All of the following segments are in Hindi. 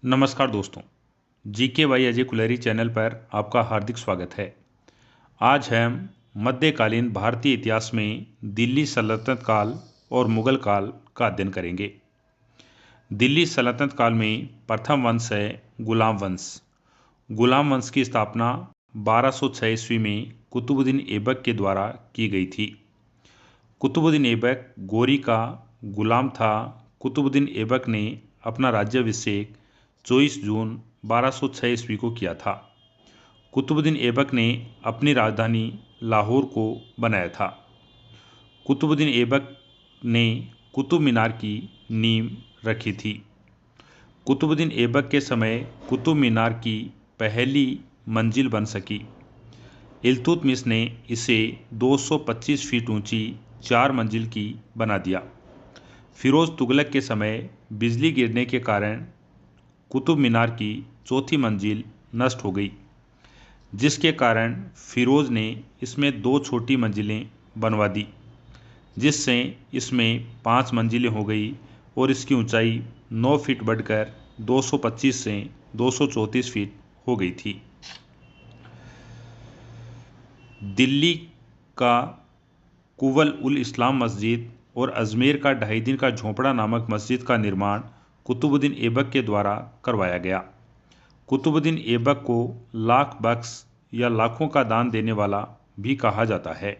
नमस्कार दोस्तों। GK by Ajay Kulhari channel पर आपका हार्दिक स्वागत है। आज हम मध्यकालीन भारतीय इतिहास में दिल्ली सल्तनत काल और मुगल काल का अध्ययन करेंगे। दिल्ली सल्तनत काल में प्रथम वंश है गुलाम वंश। गुलाम वंश की स्थापना 1206 ईस्वी में कुतुबुद्दीन ऐबक के द्वारा की गई थी। कुतुबुद्दीन ऐबक गोरी का गुलाम था। कुतुबुद्दीन ऐबक ने अपना राज्याभिषेक 24 जून 1206 ईस्वी को किया था। कुतुबुद्दीन ऐबक ने अपनी राजधानी लाहौर को बनाया था। कुतुबुद्दीन ऐबक ने कुतुब मीनार की नींव रखी थी। कुतुबुद्दीन ऐबक के समय कुतुब मीनार की पहली मंजिल बन सकी। इल्तुतमिश ने इसे 225 फीट ऊंची 4 मंजिल की बना दिया। फिरोज तुगलक के समय बिजली गिरने के कारण कुतुब मीनार की चौथी मंजिल नष्ट हो गई, जिसके कारण फिरोज ने इसमें 2 छोटी मंजिलें बनवा दी, जिससे इसमें 5 मंजिलें हो गई और इसकी ऊंचाई 9 फीट बढ़कर 225 से 234 फीट हो गई थी। दिल्ली का कुवल उल इस्लाम मस्जिद और अजमेर का 2.5 दिन का झोपड़ा नामक मस्जिद का निर्माण कुतुबुद्दीन ऐबक के द्वारा करवाया गया। कुतुबुद्दीन ऐबक को लाख बख्श या लाखों का दान देने वाला भी कहा जाता है।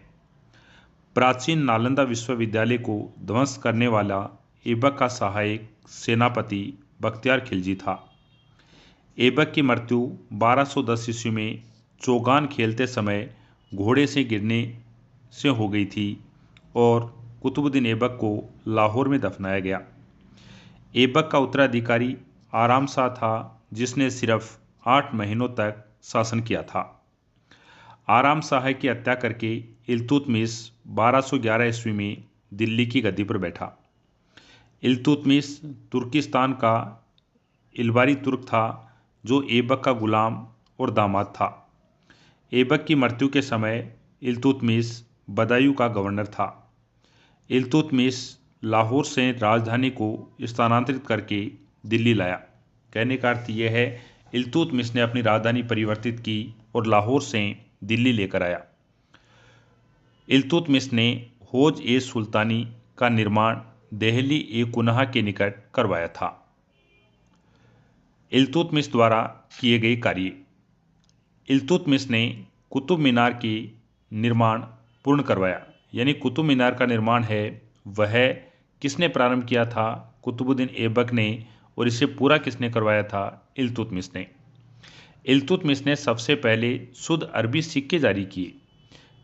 प्राचीन नालंदा विश्वविद्यालय को ध्वंस करने वाला ऐबक का सहायक सेनापति बख्तियार खिलजी था। ऐबक की मृत्यु 1210 ईस्वी में चौगान खेलते समय घोड़े से गिरने से हो गई थी और कुतुबुद्दीन ऐबक को लाहौर में दफनाया गया। ऐबक का उत्तराधिकारी आराम शाह था, जिसने सिर्फ 8 महीनों तक शासन किया था। आराम शाह की हत्या करके इल्तुतमिश 1211 ईस्वी में दिल्ली की गद्दी पर बैठा। इल्तुतमिश तुर्किस्तान का इलबारी तुर्क था, जो ऐबक का गुलाम और दामाद था। ऐबक की मृत्यु के समय इल्तुतमिश बदायूं का गवर्नर था। इल्तुतमिश लाहौर से राजधानी को स्थानांतरित करके दिल्ली लाया। कहने का अर्थ यह है, इल्तुतमिश ने अपनी राजधानी परिवर्तित की और लाहौर से दिल्ली लेकर आया। इल्तुतमिश ने होज ए सुल्तानी का निर्माण देहली ए कुनहा के निकट करवाया था। इल्तुतमिश द्वारा किए गए कार्य। इल्तुतमिश ने कुतुब मीनार की निर्माण पूर्ण करवाया। यानी कुतुब मीनार का निर्माण है वह किसने प्रारंभ किया था? कुतुबुद्दीन ऐबक ने। और इसे पूरा किसने करवाया था? इल्तुतमिश ने। इल्तुतमिश ने सबसे पहले शुद्ध अरबी सिक्के जारी किए।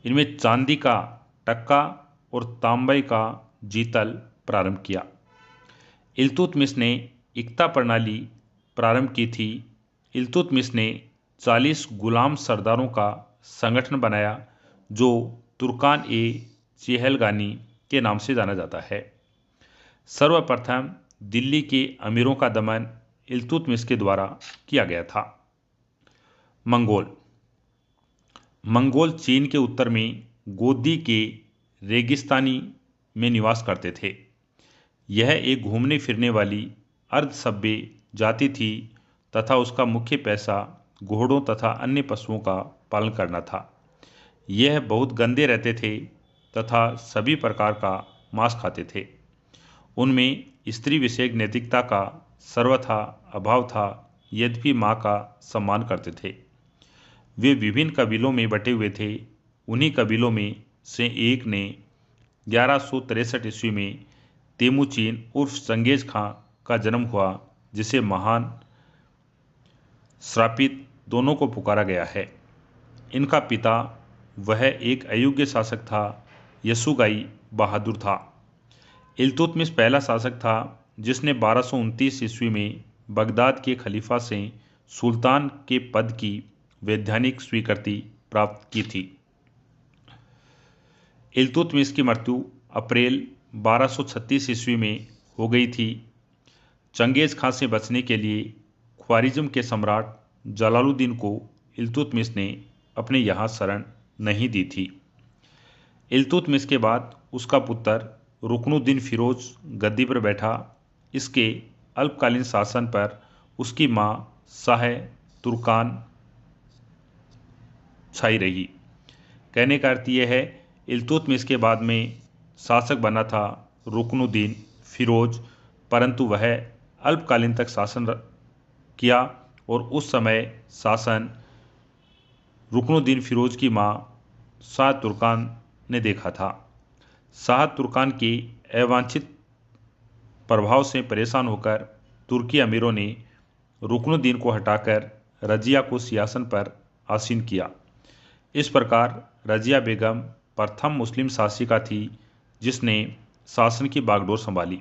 इनमें चांदी का टक्का और तांबे का जीतल प्रारंभ किया। इल्तुतमिश ने इक्ता प्रणाली प्रारंभ की थी। इल्तुतमिश ने 40 गुलाम सरदारों का संगठन बनाया, जो तुर्कान ए चेहलगानी के नाम से जाना जाता है। सर्वप्रथम दिल्ली के अमीरों का दमन इल्तुतमिश के द्वारा किया गया था। मंगोल चीन के उत्तर में गोदी के रेगिस्तानी में निवास करते थे। यह एक घूमने फिरने वाली अर्धसभ्य जाति थी तथा उसका मुख्य पैसा घोड़ों तथा अन्य पशुओं का पालन करना था। यह बहुत गंदे रहते थे तथा सभी प्रकार का मांस खाते थे। उनमें स्त्री विषयक नैतिकता का सर्वथा अभाव था, यद्यपि माँ का सम्मान करते थे। वे विभिन्न कबीलों में बटे हुए थे। उन्हीं कबीलों में से एक ने 1163 ईस्वी में तेमुचीन उर्फ चंगेज खां का जन्म हुआ, जिसे महान श्रापित दोनों को पुकारा गया है। इनका पिता वह एक अयोग्य शासक था, यसुगाई बहादुर था। इल्तुतमिश पहला शासक था जिसने 1229 ईस्वी में बगदाद के खलीफा से सुल्तान के पद की वैधानिक स्वीकृति प्राप्त की थी। इल्तुतमिश की मृत्यु अप्रैल 1236 ईस्वी में हो गई थी। चंगेज खां से बचने के लिए ख्वारिज्म के सम्राट जलालुद्दीन को इल्तुतमिश ने अपने यहाँ शरण नहीं दी थी। इल्तुतमिश के बाद उसका पुत्र रुकनुद्दीन फिरोज गद्दी पर बैठा। इसके अल्पकालीन शासन पर उसकी माँ शाह तुर्कान छाई रही। कहने का अर्थ यह है, इल्तुतमिश के बाद में शासक बना था रुकनुद्दीन फिरोज, परंतु वह अल्पकालीन तक शासन किया और उस समय शासन रुकनुद्दीन फिरोज की माँ शाह तुर्कान ने देखा था। शाह तुर्कान के अवांछित प्रभाव से परेशान होकर तुर्की अमीरों ने रुकनुद्दीन को हटाकर रजिया को सिंहासन पर आसीन किया। इस प्रकार रजिया बेगम प्रथम मुस्लिम शासिका थी जिसने शासन की बागडोर संभाली।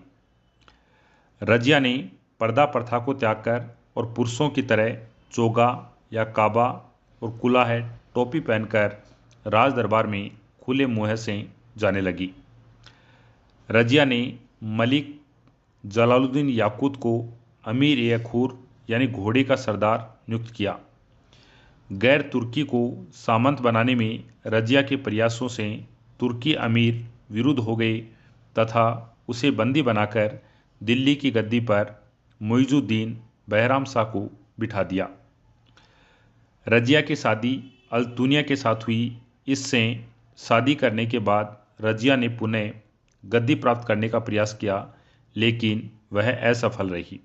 रजिया ने पर्दा प्रथा को त्याग कर और पुरुषों की तरह चोगा या काबा और कुलाह टोपी पहनकर राज दरबार में खुले मुंह से जाने लगी। रजिया ने मलिक जलालुद्दीन याकूत को अमीर ए खूर यानी घोड़े का सरदार नियुक्त किया। गैर तुर्की को सामंत बनाने में रजिया के प्रयासों से तुर्की अमीर विरुद्ध हो गए तथा उसे बंदी बनाकर दिल्ली की गद्दी पर मुइजुद्दीन बहराम शाह को बिठा दिया। रजिया की शादी अल्तुनिया के साथ हुई। इससे शादी करने के बाद रजिया ने पुनः गद्दी प्राप्त करने का प्रयास किया, लेकिन वह असफल रही।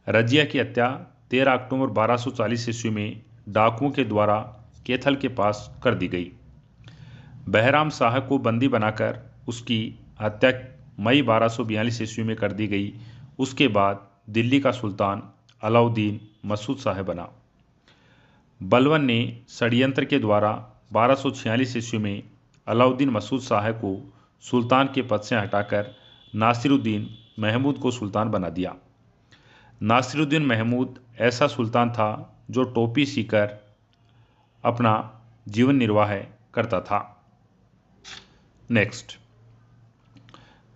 रजिया की हत्या 13 अक्टूबर 1240 ईस्वी में डाकुओं के द्वारा कैथल के पास कर दी गई। बहराम शाह को बंदी बनाकर उसकी हत्या मई 1242 ईस्वी में कर दी गई। उसके बाद दिल्ली का सुल्तान अलाउद्दीन मसूद शाह बना। बलवन ने षड्यंत्र के द्वारा 1246 ईस्वी में अलाउद्दीन मसूद शाह को सुल्तान के पद से हटाकर नासिरुद्दीन महमूद को सुल्तान बना दिया। नासिरुद्दीन महमूद ऐसा सुल्तान था जो टोपी सीकर अपना जीवन निर्वाह करता था। नेक्स्ट,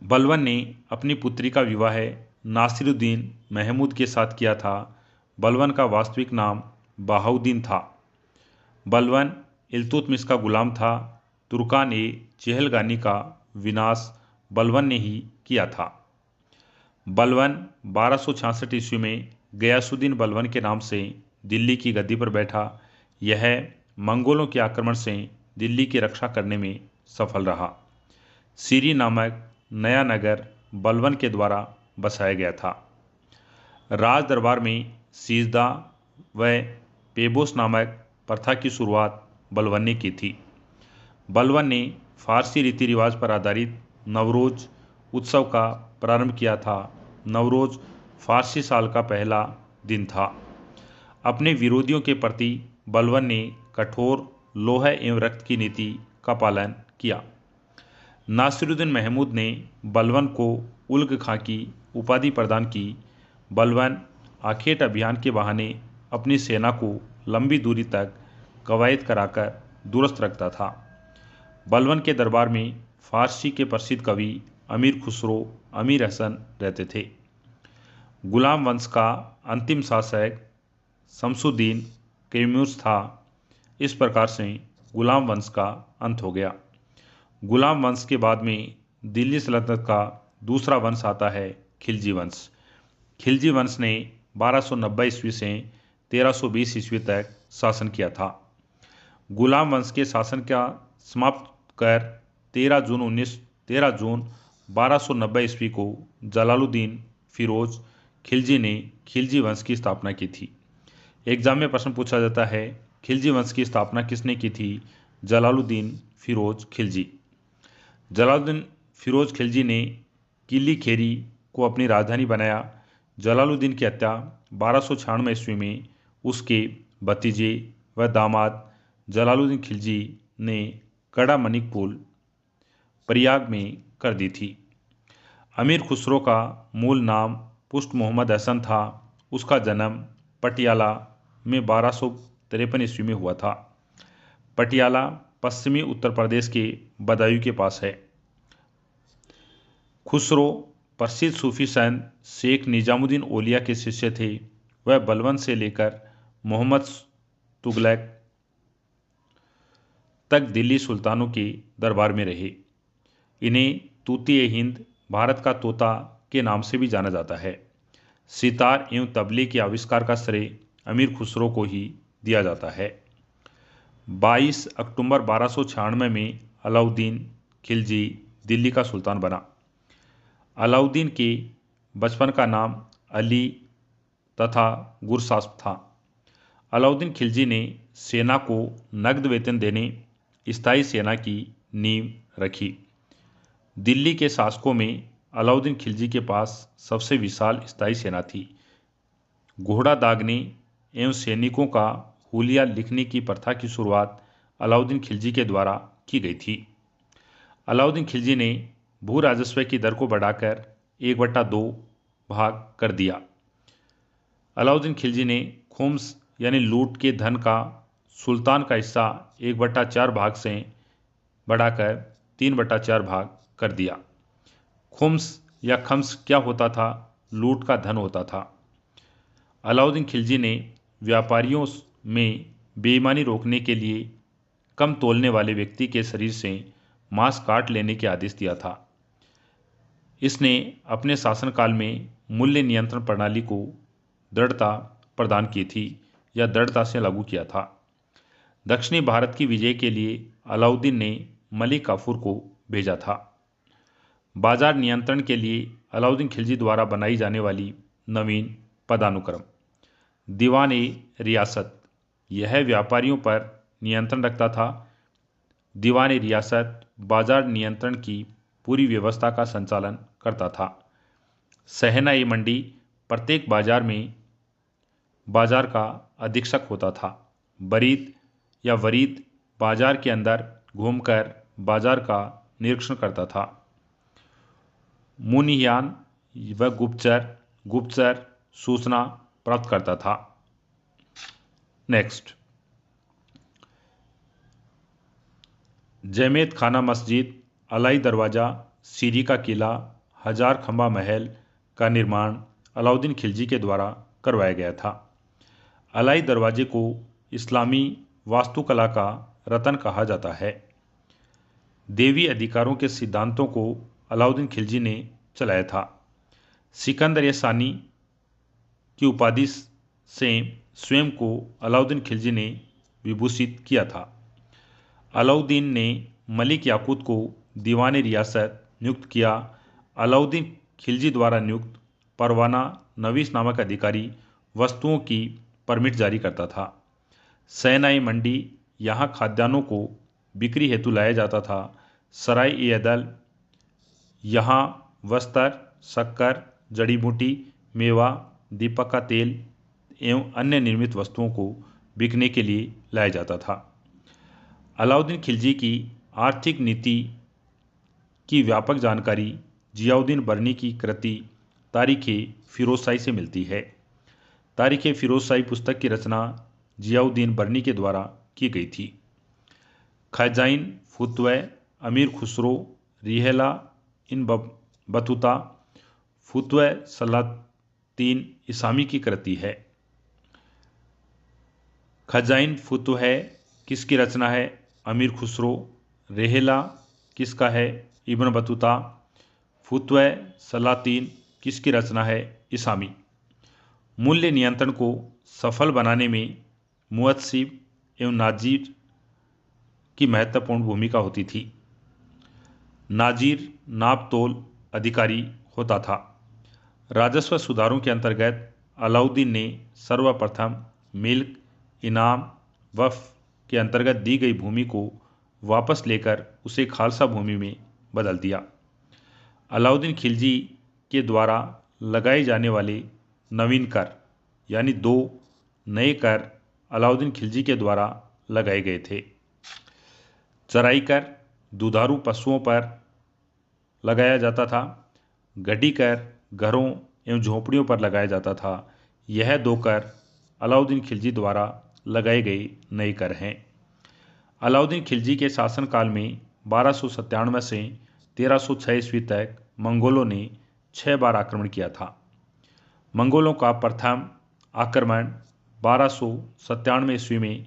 बलवन ने अपनी पुत्री का विवाह नासिरुद्दीन महमूद के साथ किया था। बलवन का वास्तविक नाम बहाउद्दीन था। बलवन इल्तुतमिश का गुलाम था। तुर्कान ए चेहलगानी का विनाश बलवन ने ही किया था। बलवन 1266 ईस्वी में गयासुद्दीन बलवन के नाम से दिल्ली की गद्दी पर बैठा। यह मंगोलों के आक्रमण से दिल्ली की रक्षा करने में सफल रहा। सीरी नामक नया नगर बलवन के द्वारा बसाया गया था। राज दरबार में सीजदा व पेबोस नामक प्रथा की शुरुआत बलवन ने की थी। बलवन ने फारसी रीति रिवाज पर आधारित नवरोज उत्सव का प्रारंभ किया था। नवरोज फारसी साल का पहला दिन था। अपने विरोधियों के प्रति बलवन ने कठोर लोहा एवं रक्त की नीति का पालन किया। नासिरुद्दीन महमूद ने बलवन को उल्ग खां की उपाधि प्रदान की। बलवन आखेट अभियान के बहाने अपनी सेना को लंबी दूरी तक कवायद कराकर दुरुस्त रखता था। बलवन के दरबार में फारसी के प्रसिद्ध कवि अमीर खुसरो, अमीर हसन रहते थे। गुलाम वंश का अंतिम शासक शमसुद्दीन कैमूर था। इस प्रकार से गुलाम वंश का अंत हो गया। गुलाम वंश के बाद में दिल्ली सल्तनत का दूसरा वंश आता है खिलजी वंश। खिलजी वंश ने 1290 ईस्वी से 1320 ईस्वी तक शासन किया था। गुलाम वंश के शासन का समाप्त कर 13 जून 1290 ईस्वी को जलालुद्दीन फिरोज खिलजी ने खिलजी वंश की स्थापना की थी। एग्जाम में प्रश्न पूछा जाता है, खिलजी वंश की स्थापना किसने की थी? जलालुद्दीन फिरोज खिलजी। जलालुद्दीन फिरोज खिलजी ने किली खेरी को अपनी राजधानी बनाया। जलालुद्दीन की हत्या 1296 ईस्वी में उसके भतीजे व दामाद जलालुद्दीन खिलजी ने कड़ा मनिक पुल प्रयाग में कर दी थी। अमीर खुसरो का मूल नाम पुष्ट मोहम्मद हसन था। उसका जन्म पटियाला में 1253 ईस्वी में हुआ था। पटियाला पश्चिमी उत्तर प्रदेश के बदायूं के पास है। खुसरो प्रसिद्ध सूफी संत शेख निजामुद्दीन औलिया के शिष्य थे। वह बलवन से लेकर मोहम्मद तुगलक तक दिल्ली सुल्तानों के दरबार में रहे। इन्हें तूती-ए-हिंद, भारत का तोता के नाम से भी जाना जाता है। सितार एवं तबले के आविष्कार का श्रेय अमीर खुसरो को ही दिया जाता है। 22 अक्टूबर 1296 में अलाउद्दीन खिलजी दिल्ली का सुल्तान बना। अलाउद्दीन के बचपन का नाम अली तथा गुरसास्प था। अलाउद्दीन खिलजी ने सेना को नकद वेतन देने स्थायी सेना की नींव रखी। दिल्ली के शासकों में अलाउद्दीन खिलजी के पास सबसे विशाल स्थायी सेना थी। घोड़ा दागने एवं सैनिकों का हुलिया लिखने की प्रथा की शुरुआत अलाउद्दीन खिलजी के द्वारा की गई थी। अलाउद्दीन खिलजी ने भू राजस्व की दर को बढ़ाकर 1/2 भाग कर दिया। अलाउद्दीन खिलजी ने खुम्स यानी लूट के धन का सुल्तान का हिस्सा 1/4 भाग से बढ़ाकर 3/4 भाग कर दिया। खुम्स या खम्स क्या होता था? लूट का धन होता था। अलाउद्दीन खिलजी ने व्यापारियों में बेईमानी रोकने के लिए कम तोलने वाले व्यक्ति के शरीर से मांस काट लेने के आदेश दिया था। इसने अपने शासनकाल में मूल्य नियंत्रण प्रणाली को दृढ़ता प्रदान की थी या दृढ़ता से लागू किया था। दक्षिणी भारत की विजय के लिए अलाउद्दीन ने मलिक काफूर को भेजा था। बाजार नियंत्रण के लिए अलाउद्दीन खिलजी द्वारा बनाई जाने वाली नवीन पदानुक्रम दीवान ए रियासत, यह व्यापारियों पर नियंत्रण रखता था। दीवान ए रियासत बाजार नियंत्रण की पूरी व्यवस्था का संचालन करता था। सहना ए मंडी, प्रत्येक बाजार में बाजार का अधीक्षक होता था। बरीद या वरीद बाजार के अंदर घूमकर बाजार का निरीक्षण करता था। मुनियान व गुप्तचर सूचना प्राप्त करता था। नेक्स्ट, जमेत खाना मस्जिद, अलाई दरवाज़ा, सीरी का किला, हजार खंबा महल का निर्माण अलाउद्दीन खिलजी के द्वारा करवाया गया था। अलाई दरवाजे को इस्लामी वास्तुकला का रतन कहा जाता है। देवी अधिकारों के सिद्धांतों को अलाउद्दीन खिलजी ने चलाया था। सिकंदर सानी की उपाधि से स्वयं को अलाउद्दीन खिलजी ने विभूषित किया था। अलाउद्दीन ने मलिक याकूत को दीवान रियासत नियुक्त किया। अलाउद्दीन खिलजी द्वारा नियुक्त परवाना नवीस नामक अधिकारी वस्तुओं की परमिट जारी करता था। सैनाई मंडी, यहाँ खाद्यान्नों को बिक्री हेतु लाया जाता था। सराय ए अदल, यहाँ वस्त्र, शक्कर, जड़ी बूटी, मेवा, दीपक का तेल एवं अन्य निर्मित वस्तुओं को बिकने के लिए लाया जाता था। अलाउद्दीन खिलजी की आर्थिक नीति की व्यापक जानकारी जियाउद्दीन बरनी की कृति तारीख़-ए-फ़िरोज़शाही से मिलती है। तारीख़-ए-फ़िरोज़शाही पुस्तक की रचना जियाउद्दीन बरनी के द्वारा की गई थी। खज़ाइन फुतवह अमीर खुसरो रिहेला इन बतूता फुतवह सलातीन इसामी की कृति है। खज़ाइन फुतवह किसकी रचना है? अमीर खुसरो। रेहेला किसका है? Ibn Battuta. फुतवह सलातीन किसकी रचना है? इसामी। मूल्य नियंत्रण को सफल बनाने में मुअत्तसिब एवं नाजीर की महत्वपूर्ण भूमिका होती थी। नाजीर नाप तोल अधिकारी होता था। राजस्व सुधारों के अंतर्गत अलाउद्दीन ने सर्वप्रथम मिल्क इनाम वफ़ के अंतर्गत दी गई भूमि को वापस लेकर उसे खालसा भूमि में बदल दिया। अलाउद्दीन खिलजी के द्वारा लगाए जाने वाले नवीन कर यानी 2 नए कर अलाउद्दीन खिलजी के द्वारा लगाए गए थे। चराई कर दुधारू पशुओं पर लगाया जाता था। गड्डी कर घरों एवं झोंपड़ियों पर लगाया जाता था। यह 2 कर अलाउद्दीन खिलजी द्वारा लगाए गए नए कर हैं। अलाउद्दीन खिलजी के शासनकाल में 1297 से 1306 ईस्वी तक मंगोलों ने 6 बार आक्रमण किया था। मंगोलों का प्रथम आक्रमण 1297 ईस्वी में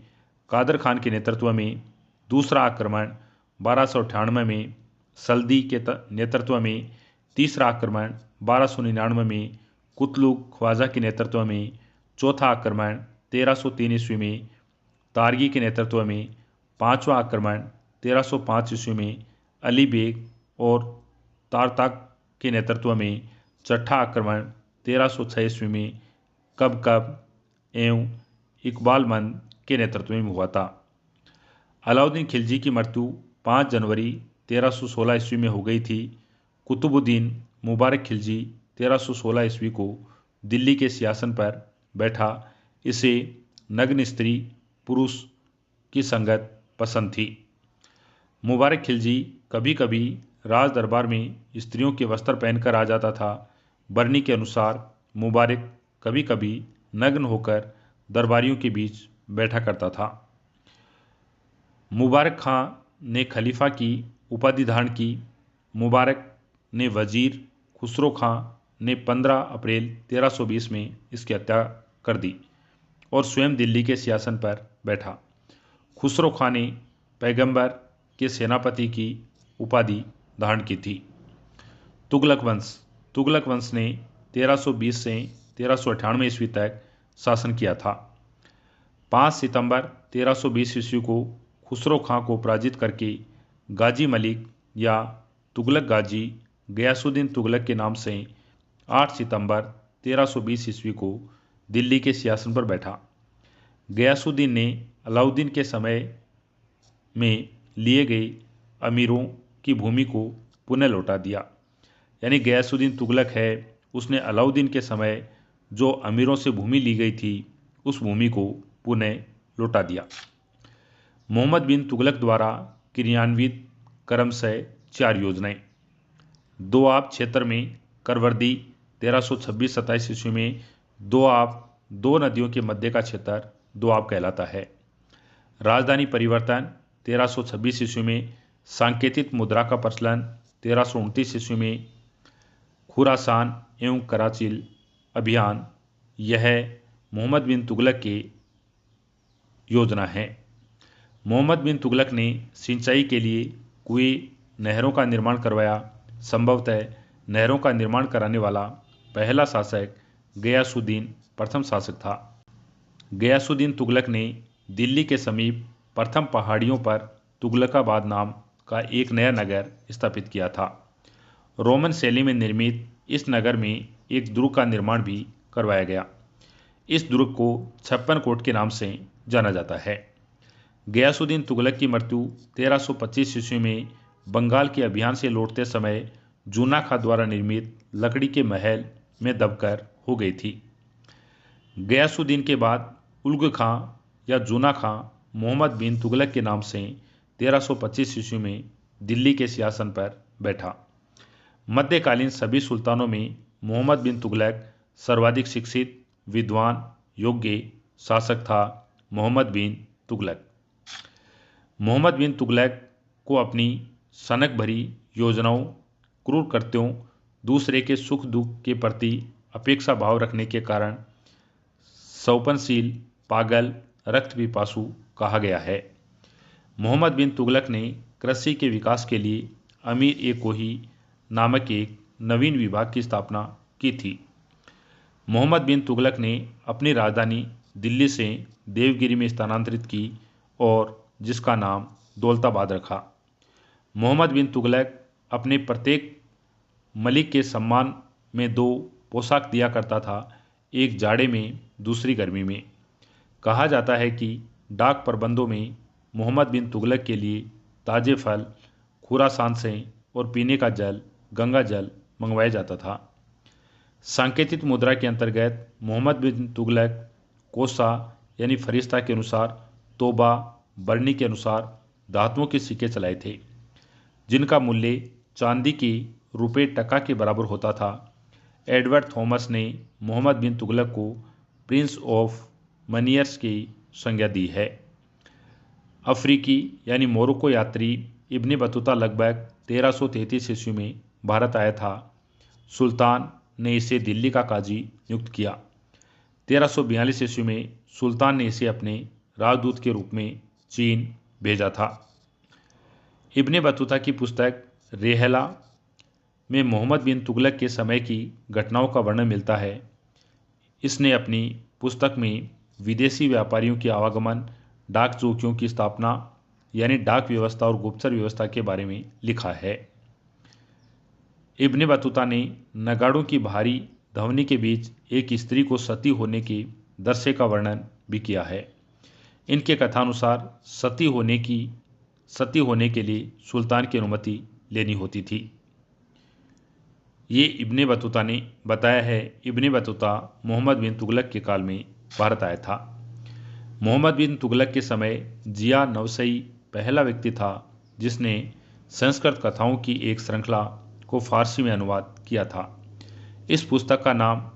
कादर खान के नेतृत्व में, दूसरा आक्रमण 1298 में सल्दी के नेतृत्व में, तीसरा आक्रमण 1299 में कुतलुक ख्वाजा के नेतृत्व में चौथा आक्रमण 1303 ईस्वी में, तारगी के नेतृत्व में पांचवा आक्रमण 1305 ईस्वी में, अली बेग और तारताक के नेतृत्व में छठा आक्रमण 1306 ईस्वी में, कब एवं इकबालमंद के नेतृत्व में हुआ था। अलाउद्दीन खिलजी की मृत्यु 5 जनवरी 1316 ईस्वी में हो गई थी। कुतुबुद्दीन मुबारक खिलजी 1316 ईस्वी को दिल्ली के सिंहासन पर बैठा। इसे नग्न स्त्री पुरुष की संगत पसंद थी। मुबारक खिलजी कभी कभी राज दरबार में स्त्रियों के वस्त्र पहनकर आ जाता था। बरनी के अनुसार मुबारक कभी कभी नग्न होकर दरबारियों के बीच बैठा करता था। मुबारक खां ने खलीफा की उपाधि धारण की। मुबारक ने वजीर खुसरो खां ने 15 अप्रैल 1320 में इसकी हत्या कर दी और स्वयं दिल्ली के सिंहासन पर बैठा। खुसरो खां ने पैगंबर के सेनापति की उपाधि धारण की थी। तुगलक वंश ने 1320 से 1398 ईस्वी तक शासन किया था। 5 सितंबर 1320 ईस्वी को खुसरो खां को पराजित करके गाजी मलिक या तुगलक गाजी गयासुद्दीन तुगलक के नाम से 8 सितंबर 1320 ईस्वी को दिल्ली के सिंहासन पर बैठा। गयासुद्दीन ने अलाउद्दीन के समय में लिए गए अमीरों की भूमि को पुनः लौटा दिया। यानी गयासुद्दीन तुगलक है, उसने अलाउद्दीन के समय जो अमीरों से भूमि ली गई थी उस भूमि को पुनः लौटा दिया। मोहम्मद बिन तुगलक द्वारा क्रियान्वित क्रमशः 4 योजनाएं। दोआब क्षेत्र में करवर्दी 1326-27 ईस्वी में दोआब 2 नदियों के मध्य का क्षेत्र दोआब कहलाता है। राजधानी परिवर्तन 1326 ईस्वी में, सांकेतिक मुद्रा का प्रचलन 1329 ईस्वी में, खुरासान एवं कराचिल अभियान, यह मोहम्मद बिन तुगलक की योजना है। मोहम्मद बिन तुगलक ने सिंचाई के लिए कुएं, नहरों का निर्माण करवाया। संभवतः नहरों का निर्माण कराने वाला पहला शासक गयासुद्दीन प्रथम शासक था। गयासुद्दीन तुगलक ने दिल्ली के समीप प्रथम पहाड़ियों पर तुगलकाबाद नाम का एक नया नगर स्थापित किया था। रोमन शैली में निर्मित इस नगर में एक दुर्ग का निर्माण भी करवाया गया। इस दुर्ग को 56 कोट के नाम से जाना जाता है। गयासुद्दीन तुगलक की मृत्यु 1325 ईस्वी में बंगाल के अभियान से लौटते समय जूना खां द्वारा निर्मित लकड़ी के महल में दबकर हो गई थी। गयासुद्दीन के बाद उल्ग खां या जूना खां मोहम्मद बिन तुगलक के नाम से 1325 ईस्वी में दिल्ली के सिंहासन पर बैठा। मध्यकालीन सभी सुल्तानों में मोहम्मद बिन तुगलक सर्वाधिक शिक्षित, विद्वान, योग्य शासक था। मोहम्मद बिन तुगलक को अपनी सनक भरी योजनाओं, क्रूर कृत्यों, दूसरे के सुख दुख के प्रति अपेक्षा भाव रखने के कारण सौपनशील, पागल, रक्त पिपासु कहा गया है। मोहम्मद बिन तुगलक ने कृषि के विकास के लिए अमीर ए कोही नामक एक नवीन विभाग की स्थापना की थी। मोहम्मद बिन तुगलक ने अपनी राजधानी दिल्ली से देवगिरी में स्थानांतरित की और जिसका नाम दौलताबाद रखा। मोहम्मद बिन तुगलक अपने प्रत्येक मलिक के सम्मान में 2 पोशाक दिया करता था, एक जाड़े में, दूसरी गर्मी में। कहा जाता है कि डाक प्रबंधों में मोहम्मद बिन तुगलक के लिए ताजे फल खुरासान से और पीने का जल गंगा जल मंगवाया जाता था। सांकेतिक मुद्रा के अंतर्गत मोहम्मद बिन तुगलक कोसा यानी फरिश्ता के अनुसार, तोबा, बरनी के अनुसार धातुओं के सिक्के चलाए थे, जिनका मूल्य चांदी की रुपये टका के बराबर होता था। एडवर्ड थॉमस ने मोहम्मद बिन तुगलक को प्रिंस ऑफ मनियर्स की संज्ञा दी है। अफ्रीकी यानी मोरक्को यात्री इब्ने बतूता लगभग 1333 ईस्वी में भारत आया था। सुल्तान ने इसे दिल्ली का काजी नियुक्त किया। 1342 ईस्वी में सुल्तान ने इसे अपने राजदूत के रूप में चीन भेजा था। इब्ने बतूता की पुस्तक रेहला में मोहम्मद बिन तुगलक के समय की घटनाओं का वर्णन मिलता है। इसने अपनी पुस्तक में विदेशी व्यापारियों के आवागमन, डाक चौकियों की स्थापना यानी डाक व्यवस्था और गुप्तचर व्यवस्था के बारे में लिखा है। इब्न बतूता ने नगाड़ों की भारी ध्वनि के बीच एक स्त्री को सती होने के दृश्य का वर्णन भी किया है। इनके कथानुसार सती होने के लिए सुल्तान की अनुमति लेनी होती थी। ये इब्ने बतूता ने बताया है। इब्ने बतूता मोहम्मद बिन तुगलक के काल में भारत आया था। मोहम्मद बिन तुगलक के समय जिया नवसई पहला व्यक्ति था जिसने संस्कृत कथाओं की एक श्रृंखला को फारसी में अनुवाद किया था। इस पुस्तक का नाम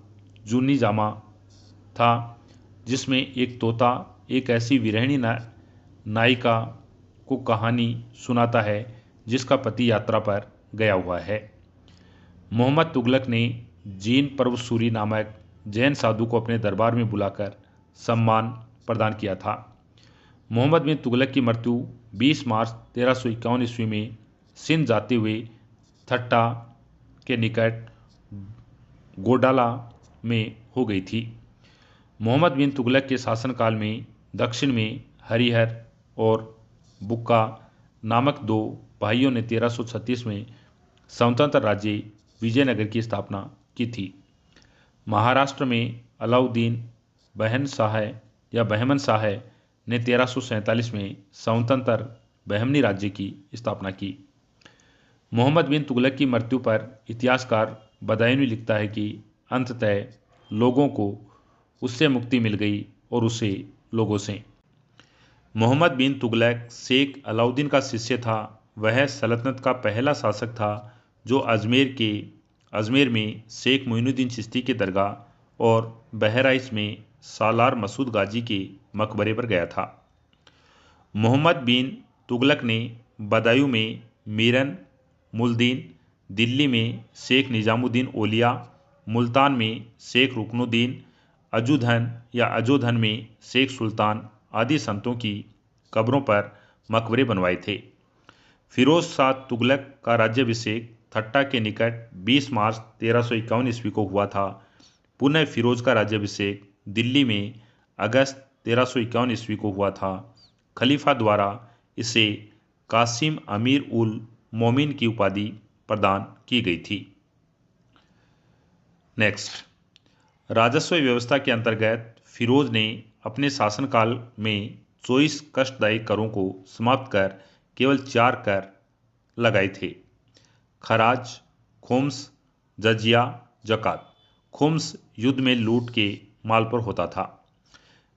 जूनी जामा था, जिसमें एक तोता एक ऐसी विरहिणी नायिका को कहानी सुनाता है जिसका पति यात्रा पर गया हुआ है। मोहम्मद तुगलक ने जीन परवसूरी नामक जैन साधु को अपने दरबार में बुलाकर सम्मान प्रदान किया था। मोहम्मद बिन तुगलक की मृत्यु 20 मार्च 1351 ईस्वी में सिंध जाते हुए थट्टा के निकट गोडाला में हो गई थी। मोहम्मद बिन तुगलक के शासनकाल में दक्षिण में हरिहर और बुक्का नामक दो भाइयों ने 1336 में स्वतंत्र राज्य विजयनगर की स्थापना की थी। महाराष्ट्र में अलाउद्दीन बहमन शाह ने 1347 में स्वतंत्र बहमनी राज्य की स्थापना की। मोहम्मद बिन तुगलक की मृत्यु पर इतिहासकार बदायूनी लिखता है कि अंततः लोगों को उससे मुक्ति मिल गई और उसे लोगों से। मोहम्मद बिन तुगलक शेख अलाउद्दीन का शिष्य था। वह सल्तनत का पहला शासक था जो अजमेर में शेख मोइनुद्दीन चिश्ती के दरगाह और बहराइच में सालार मसूद गाजी के मकबरे पर गया था। मोहम्मद बिन तुगलक ने बदायूं में मीरन मुल्दीन, दिल्ली में शेख निजामुद्दीन औलिया, मुल्तान में शेख रुकनुद्दीन, अजोधन में शेख सुल्तान आदि संतों की कब्रों पर मकबरे बनवाए थे। फिरोज शाह तुगलक का राज्याभिषेक थट्टा के निकट 20 मार्च 1351 ईस्वी को हुआ था। पुनः फिरोज का राज्याभिषेक दिल्ली में अगस्त 1351 ईस्वी को हुआ था। खलीफा द्वारा इसे कासिम अमीर उल मोमिन की उपाधि प्रदान की गई थी। नेक्स्ट, राजस्व व्यवस्था के अंतर्गत फिरोज ने अपने शासनकाल में 24 कष्टदायी करों को समाप्त कर केवल 4 कर लगाए थे: खराज, खुम्स, जजिया, जकात। खुम्स युद्ध में लूट के माल पर होता था।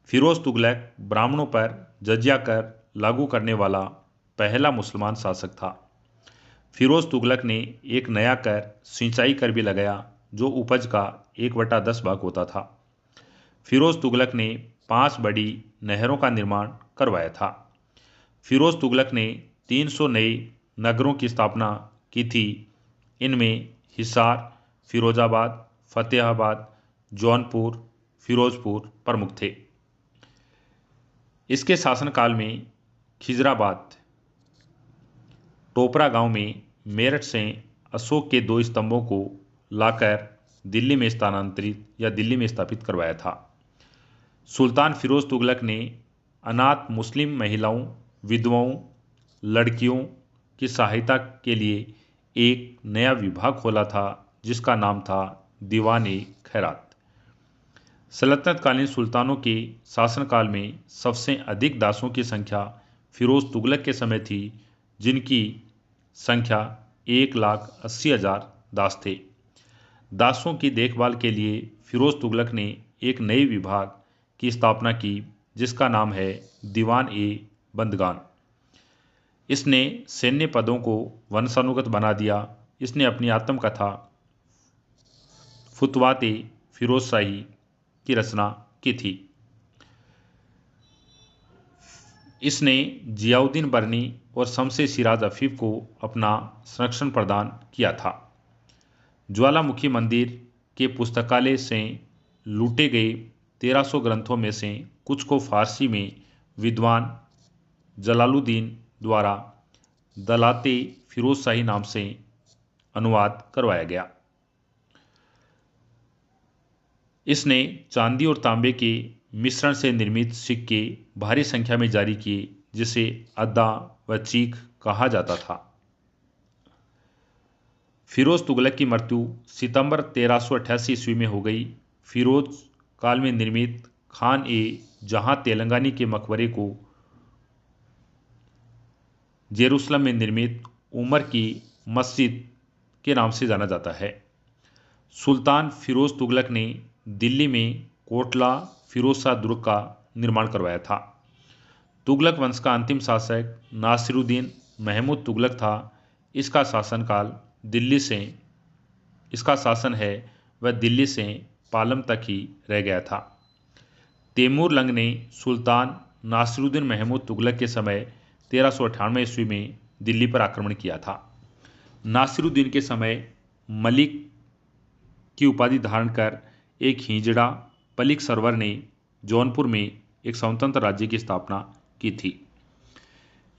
फिरोज तुगलक ब्राह्मणों पर जजिया कर लागू करने वाला पहला मुसलमान शासक था। फिरोज तुगलक ने एक नया कर सिंचाई कर भी लगाया जो उपज का 1/10 भाग होता था। फिरोज तुगलक ने 5 बड़ी नहरों का निर्माण करवाया था। फिरोज तुगलक ने 300 नए नगरों की स्थापना की थी। इनमें हिसार, फिरोजाबाद, फतेहाबाद, जौनपुर, फिरोजपुर प्रमुख थे। इसके शासनकाल में खिजराबाद टोपरा गांव में मेरठ से अशोक के 2 स्तंभों को लाकर दिल्ली में स्थापित करवाया था। सुल्तान फिरोज तुगलक ने अनाथ मुस्लिम महिलाओं, विधवाओं, लड़कियों की सहायता के लिए एक नया विभाग खोला था जिसका नाम था दीवान-ए-खैरात। सल्तनतकालीन सुल्तानों के शासनकाल में सबसे अधिक दासों की संख्या फिरोज तुगलक के समय थी, जिनकी संख्या 1,80,000 दास थे। दासों की देखभाल के लिए फिरोज तुगलक ने एक नए विभाग की स्थापना की जिसका नाम है दीवान-ए-बंदगान। इसने सैन्य पदों को वंशानुगत बना दिया। इसने अपनी आत्मकथा फुतवात-ए फिरोजशाही की रचना की थी। इसने जियाउद्दीन बरनी और शमसे सिराज अफीफ को अपना संरक्षण प्रदान किया था। ज्वालामुखी मंदिर के पुस्तकालय से लूटे गए 1300 ग्रंथों में से कुछ को फारसी में विद्वान जलालुद्दीन द्वारा दलाते फिरोजशाही नाम से अनुवाद करवाया गया। इसने चांदी और तांबे के मिश्रण से निर्मित सिक्के भारी संख्या में जारी किए, जिसे अद्दा व चीख कहा जाता था। फिरोज तुगलक की मृत्यु सितंबर 1388 ईस्वी में हो गई। फिरोज काल में निर्मित खान ए जहां तेलंगानी के मकबरे को जेरूसलम में निर्मित उमर की मस्जिद के नाम से जाना जाता है। सुल्तान फिरोज तुगलक ने दिल्ली में कोटला फिरोज शाह दुर्ग का निर्माण करवाया था। तुगलक वंश का अंतिम शासक नासिरुद्दीन महमूद तुगलक था। इसका शासनकाल दिल्ली से इसका शासन है वह दिल्ली से पालम तक ही रह गया था। तैमूर लंग ने सुल्तान नासिरुद्दीन महमूद तुगलक के समय 1398 ईस्वी में दिल्ली पर आक्रमण किया था। नासिरुद्दीन के समय मलिक की उपाधि धारण कर एक हिजड़ा पलिक सरवर ने जौनपुर में एक स्वतंत्र राज्य की स्थापना की थी।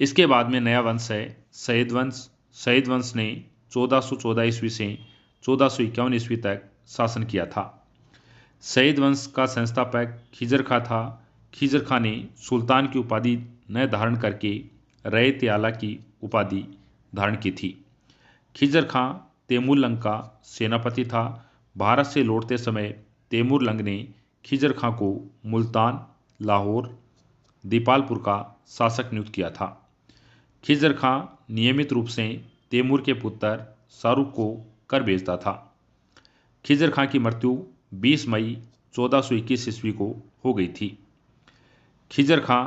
इसके बाद में नया वंश है सैयद वंश। सैयद वंश ने 1414 ईस्वी से 1451 ईस्वी तक शासन किया था। सैयद वंश का संस्थापक खिजर खां था। खिजर खां ने सुल्तान की उपाधि न धारण करके रैयत आला की उपाधि धारण की थी। खिजर खां तैमूर लंग का सेनापति था। भारत से लौटते समय तैमूर लंग ने खिजर खां को मुल्तान, लाहौर, दीपालपुर का शासक नियुक्त किया था। खिजर खां नियमित रूप से तैमूर के पुत्र शाहरुख को कर भेजता था। खिजर खां की मृत्यु 20 मई 1421 ईस्वी को हो गई थी। खिजर खां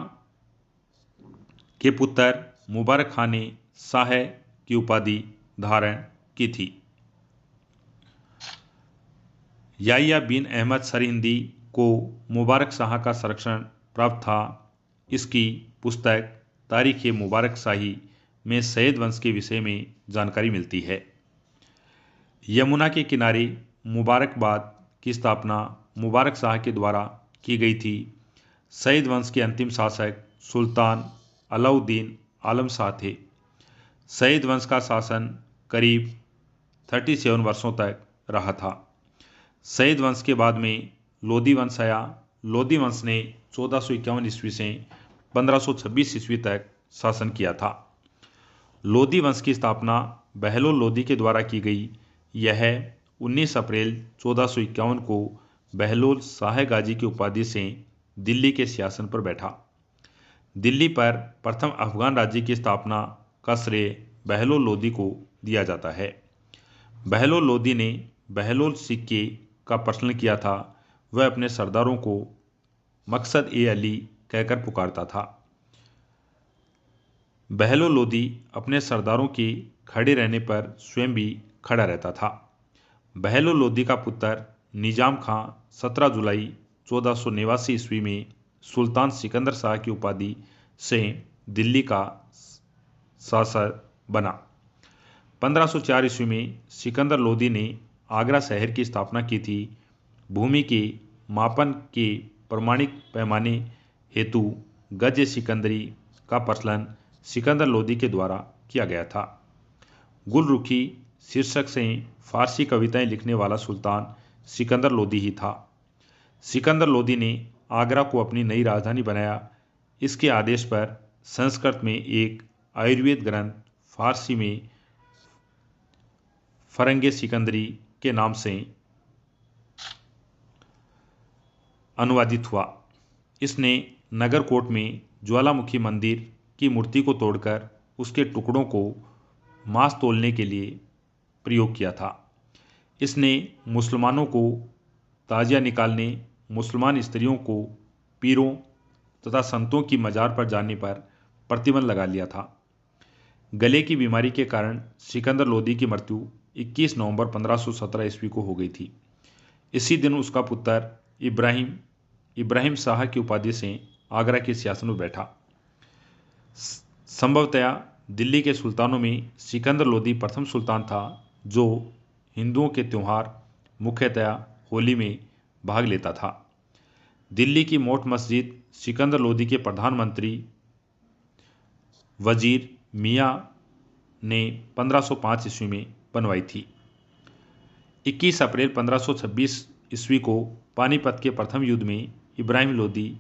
के पुत्र मुबारक खां ने शाह की उपाधि धारण की थी। याह्या बिन अहमद सरहिंदी को मुबारक शाह का संरक्षण प्राप्त था। इसकी पुस्तक तारीख मुबारक शाही में सैयद वंश के विषय में जानकारी मिलती है। यमुना के किनारे मुबारकबाद की स्थापना मुबारक शाह के द्वारा की गई थी। सैयद वंश के अंतिम शासक सुल्तान अलाउद्दीन आलम शाह थे। सैयद वंश का शासन करीब 37 वर्षों तक रहा था। सैयद वंश के बाद में लोधी वंश आया। लोधी वंश ने 1451 ईस्वी से 1526 ईस्वी तक शासन किया था। लोधी वंश की स्थापना बहलोल लोधी के द्वारा की गई। यह 19 अप्रैल 1451 को बहलोल शाह गाजी की उपाधि से दिल्ली के सिंहासन पर बैठा। दिल्ली पर प्रथम अफगान राज्य की स्थापना का श्रेय बहलोल लोधी को दिया जाता है। बहलोल लोधी ने बहलोल सिक्के का प्रचलन किया था। वह अपने सरदारों को मकसद ए अली कहकर पुकारता था। बहलोल लोधी अपने सरदारों के खड़े रहने पर स्वयं भी खड़ा रहता था। बहलोल लोधी का पुत्र निजाम खां 17 जुलाई 1489 ईस्वी में सुल्तान सिकंदर शाह की उपाधि से दिल्ली का शासक बना। 1504 ईस्वी में सिकंदर लोधी ने आगरा शहर की स्थापना की थी। भूमि के मापन के प्रमाणिक पैमाने हेतु गज सिकंदरी का प्रचलन सिकंदर लोधी के द्वारा किया गया था। गुलरुखी शीर्षक से फारसी कविताएं लिखने वाला सुल्तान सिकंदर लोधी ही था। सिकंदर लोधी ने आगरा को अपनी नई राजधानी बनाया। इसके आदेश पर संस्कृत में एक आयुर्वेद ग्रंथ फारसी में फरंगे सिकंदरी के नाम से अनुवादित हुआ। इसने नगरकोट में ज्वालामुखी मंदिर की मूर्ति को तोड़कर उसके टुकड़ों को मांस तौलने के लिए प्रयोग किया था। इसने मुसलमानों को ताजिया निकालने, मुसलमान स्त्रियों को पीरों तथा संतों की मजार पर जाने पर प्रतिबंध लगा लिया था। गले की बीमारी के कारण सिकंदर लोधी की मृत्यु 21 नवंबर 1517 ईस्वी को हो गई थी। इसी दिन उसका पुत्र इब्राहिम शाह की उपाधि से आगरा के सिंहासन पर बैठा। संभवतया दिल्ली के सुल्तानों में सिकंदर लोधी प्रथम सुल्तान था जो हिंदुओं के त्यौहार मुख्यतया होली में भाग लेता था। दिल्ली की मोट मस्जिद सिकंदर लोधी के प्रधानमंत्री वजीर मियाँ ने 1505 ईस्वी में बनवाई थी। 21 अप्रैल 1526 ईस्वी को पानीपत के प्रथम युद्ध में इब्राहिम लोदी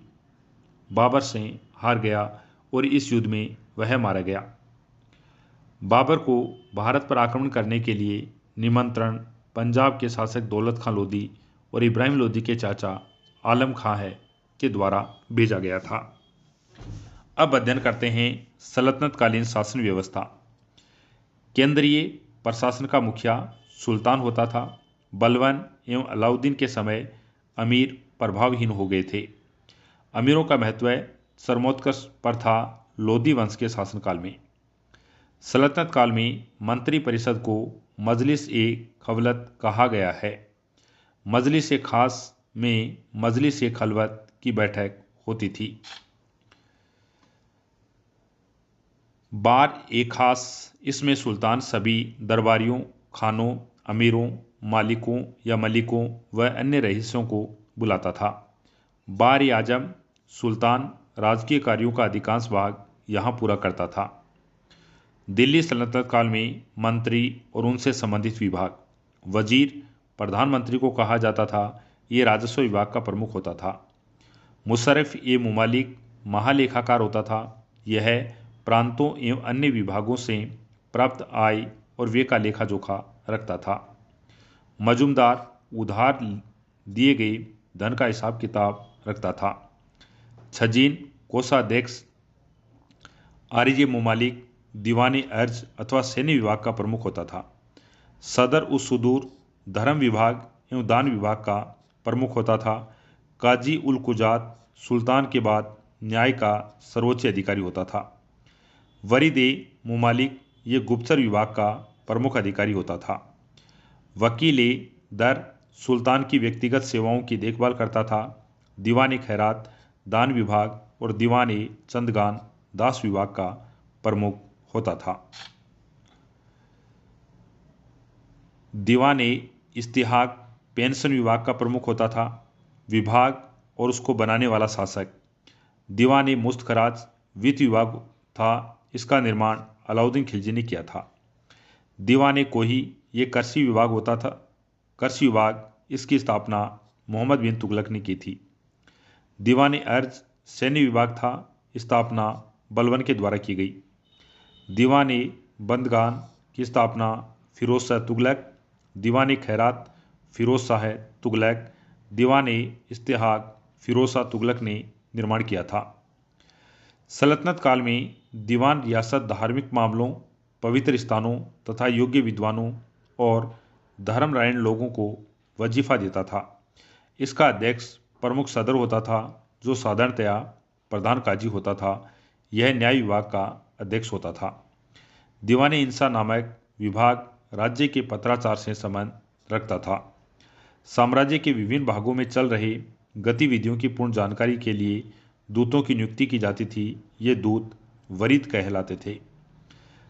बाबर से हार गया और इस युद्ध में वह मारा गया। बाबर को भारत पर आक्रमण करने के लिए निमंत्रण पंजाब के शासक दौलत खां लोदी और इब्राहिम लोदी के चाचा आलम खां है के द्वारा भेजा गया था। अब अध्ययन करते हैं सल्तनतकालीन शासन व्यवस्था। केंद्रीय प्रशासन का मुखिया सुल्तान होता था। बलबन एवं अलाउद्दीन के समय अमीर प्रभावहीन हो गए थे। अमीरों का महत्व सर्वोत्कर्ष पर था लोदी वंश के शासनकाल में। सल्तनत काल में मंत्री परिषद को मजलिस ए खलवत कहा गया है। मजलिस ए खास में मजलिस ए खलवत की बैठक होती थी। बार ए खास, इसमें सुल्तान सभी दरबारियों, खानों, अमीरों, मालिकों या मलिकों व अन्य रईसों को बुलाता था। बार ए आजम, सुल्तान राजकीय कार्यों का अधिकांश भाग यहाँ पूरा करता था। दिल्ली सल्तनत काल में मंत्री और उनसे संबंधित विभाग, वजीर प्रधानमंत्री को कहा जाता था। ये राजस्व विभाग का प्रमुख होता था। मुशर्रफ ए मुमालिक महालेखाकार होता था। यह प्रांतों एवं अन्य विभागों से प्राप्त आय और व्यय का लेखा जोखा रखता था। मजूमदार उधार दिए गए धन का हिसाब किताब रखता था। छजीन कोषाध्यक्ष आरिज मुमालिक दीवानी अर्ज अथवा सैन्य विभाग का प्रमुख होता था। सदर उस सुदूर धर्म विभाग एवं दान विभाग का प्रमुख होता था। काजी उल कुजात सुल्तान के बाद न्याय का सर्वोच्च अधिकारी होता था। वरीद ए मुमालिक ये गुप्तचर विभाग का प्रमुख अधिकारी होता था। वकील ए दर सुल्तान की व्यक्तिगत सेवाओं की देखभाल करता था। दीवान ए खैरात दान विभाग और दीवान ए चंदगान दास विभाग का प्रमुख होता था। दीवान ए इस्तिहाक पेंशन विभाग का प्रमुख होता था। विभाग और उसको बनाने वाला शासक। दीवान ए मुस्तखराज वित्त विभाग था। इसका निर्माण अलाउद्दीन खिलजी ने किया था। दीवान ए कोही ये कृषि विभाग होता था। कृषि विभाग इसकी स्थापना मोहम्मद बिन तुगलक ने की थी। दीवान ए अर्ज सैन्य विभाग था। स्थापना बलबन के द्वारा की गई। दीवान ए बंदगान की स्थापना फिरोज शाह तुगलक। दीवान ए खैरात फिरोज शाह तुगलक। दीवान ए इस्तिहाक फिरोज शाह तुगलक ने निर्माण किया था। सल्तनत काल में दीवान रियासत धार्मिक मामलों, पवित्र स्थानों तथा योग्य विद्वानों और धर्मरायण लोगों को वजीफा देता था। इसका अध्यक्ष प्रमुख सदर होता था, जो साधारणतया प्रधान काजी होता था। यह न्याय विभाग का अध्यक्ष होता था। दीवान इंसा नामक विभाग राज्य के पत्राचार से संबंध रखता था। साम्राज्य के विभिन्न भागों में चल रहे गतिविधियों की पूर्ण जानकारी के लिए दूतों की नियुक्ति की जाती थी। ये दूत वरीद कहलाते थे।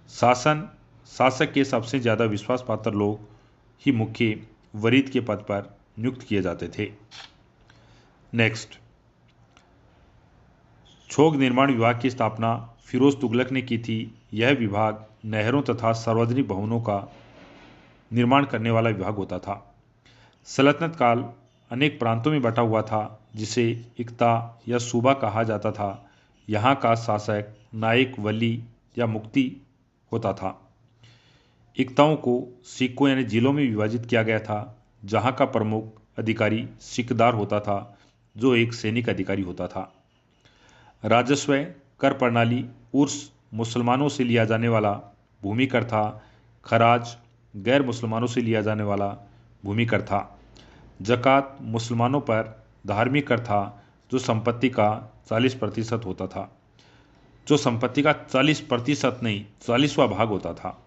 शासक के सबसे ज़्यादा विश्वास पात्र लोग ही मुख्य वरीद के पद पर नियुक्त किए जाते थे। नेक्स्ट, छोग निर्माण विभाग की स्थापना फिरोज तुगलक ने की थी। यह विभाग नहरों तथा सार्वजनिक भवनों का निर्माण करने वाला विभाग होता था। सल्तनत काल अनेक प्रांतों में बटा हुआ था, जिसे इक्ता या सूबा कहा जाता था। यहाँ का शासक नायक वली या मुफ्ती होता था। इक्ताओं को सिक्कों यानी जिलों में विभाजित किया गया था, जहाँ का प्रमुख अधिकारी सिकदार होता था, जो एक सैनिक अधिकारी होता था। राजस्व कर प्रणाली उर्स मुसलमानों से लिया जाने वाला भूमि कर था। खराज गैर मुसलमानों से लिया जाने वाला भूमि कर था। जक़ात मुसलमानों पर धार्मिक कर था, जो संपत्ति का 40% होता था। जो संपत्ति का 40% नहीं 40वां भाग होता था।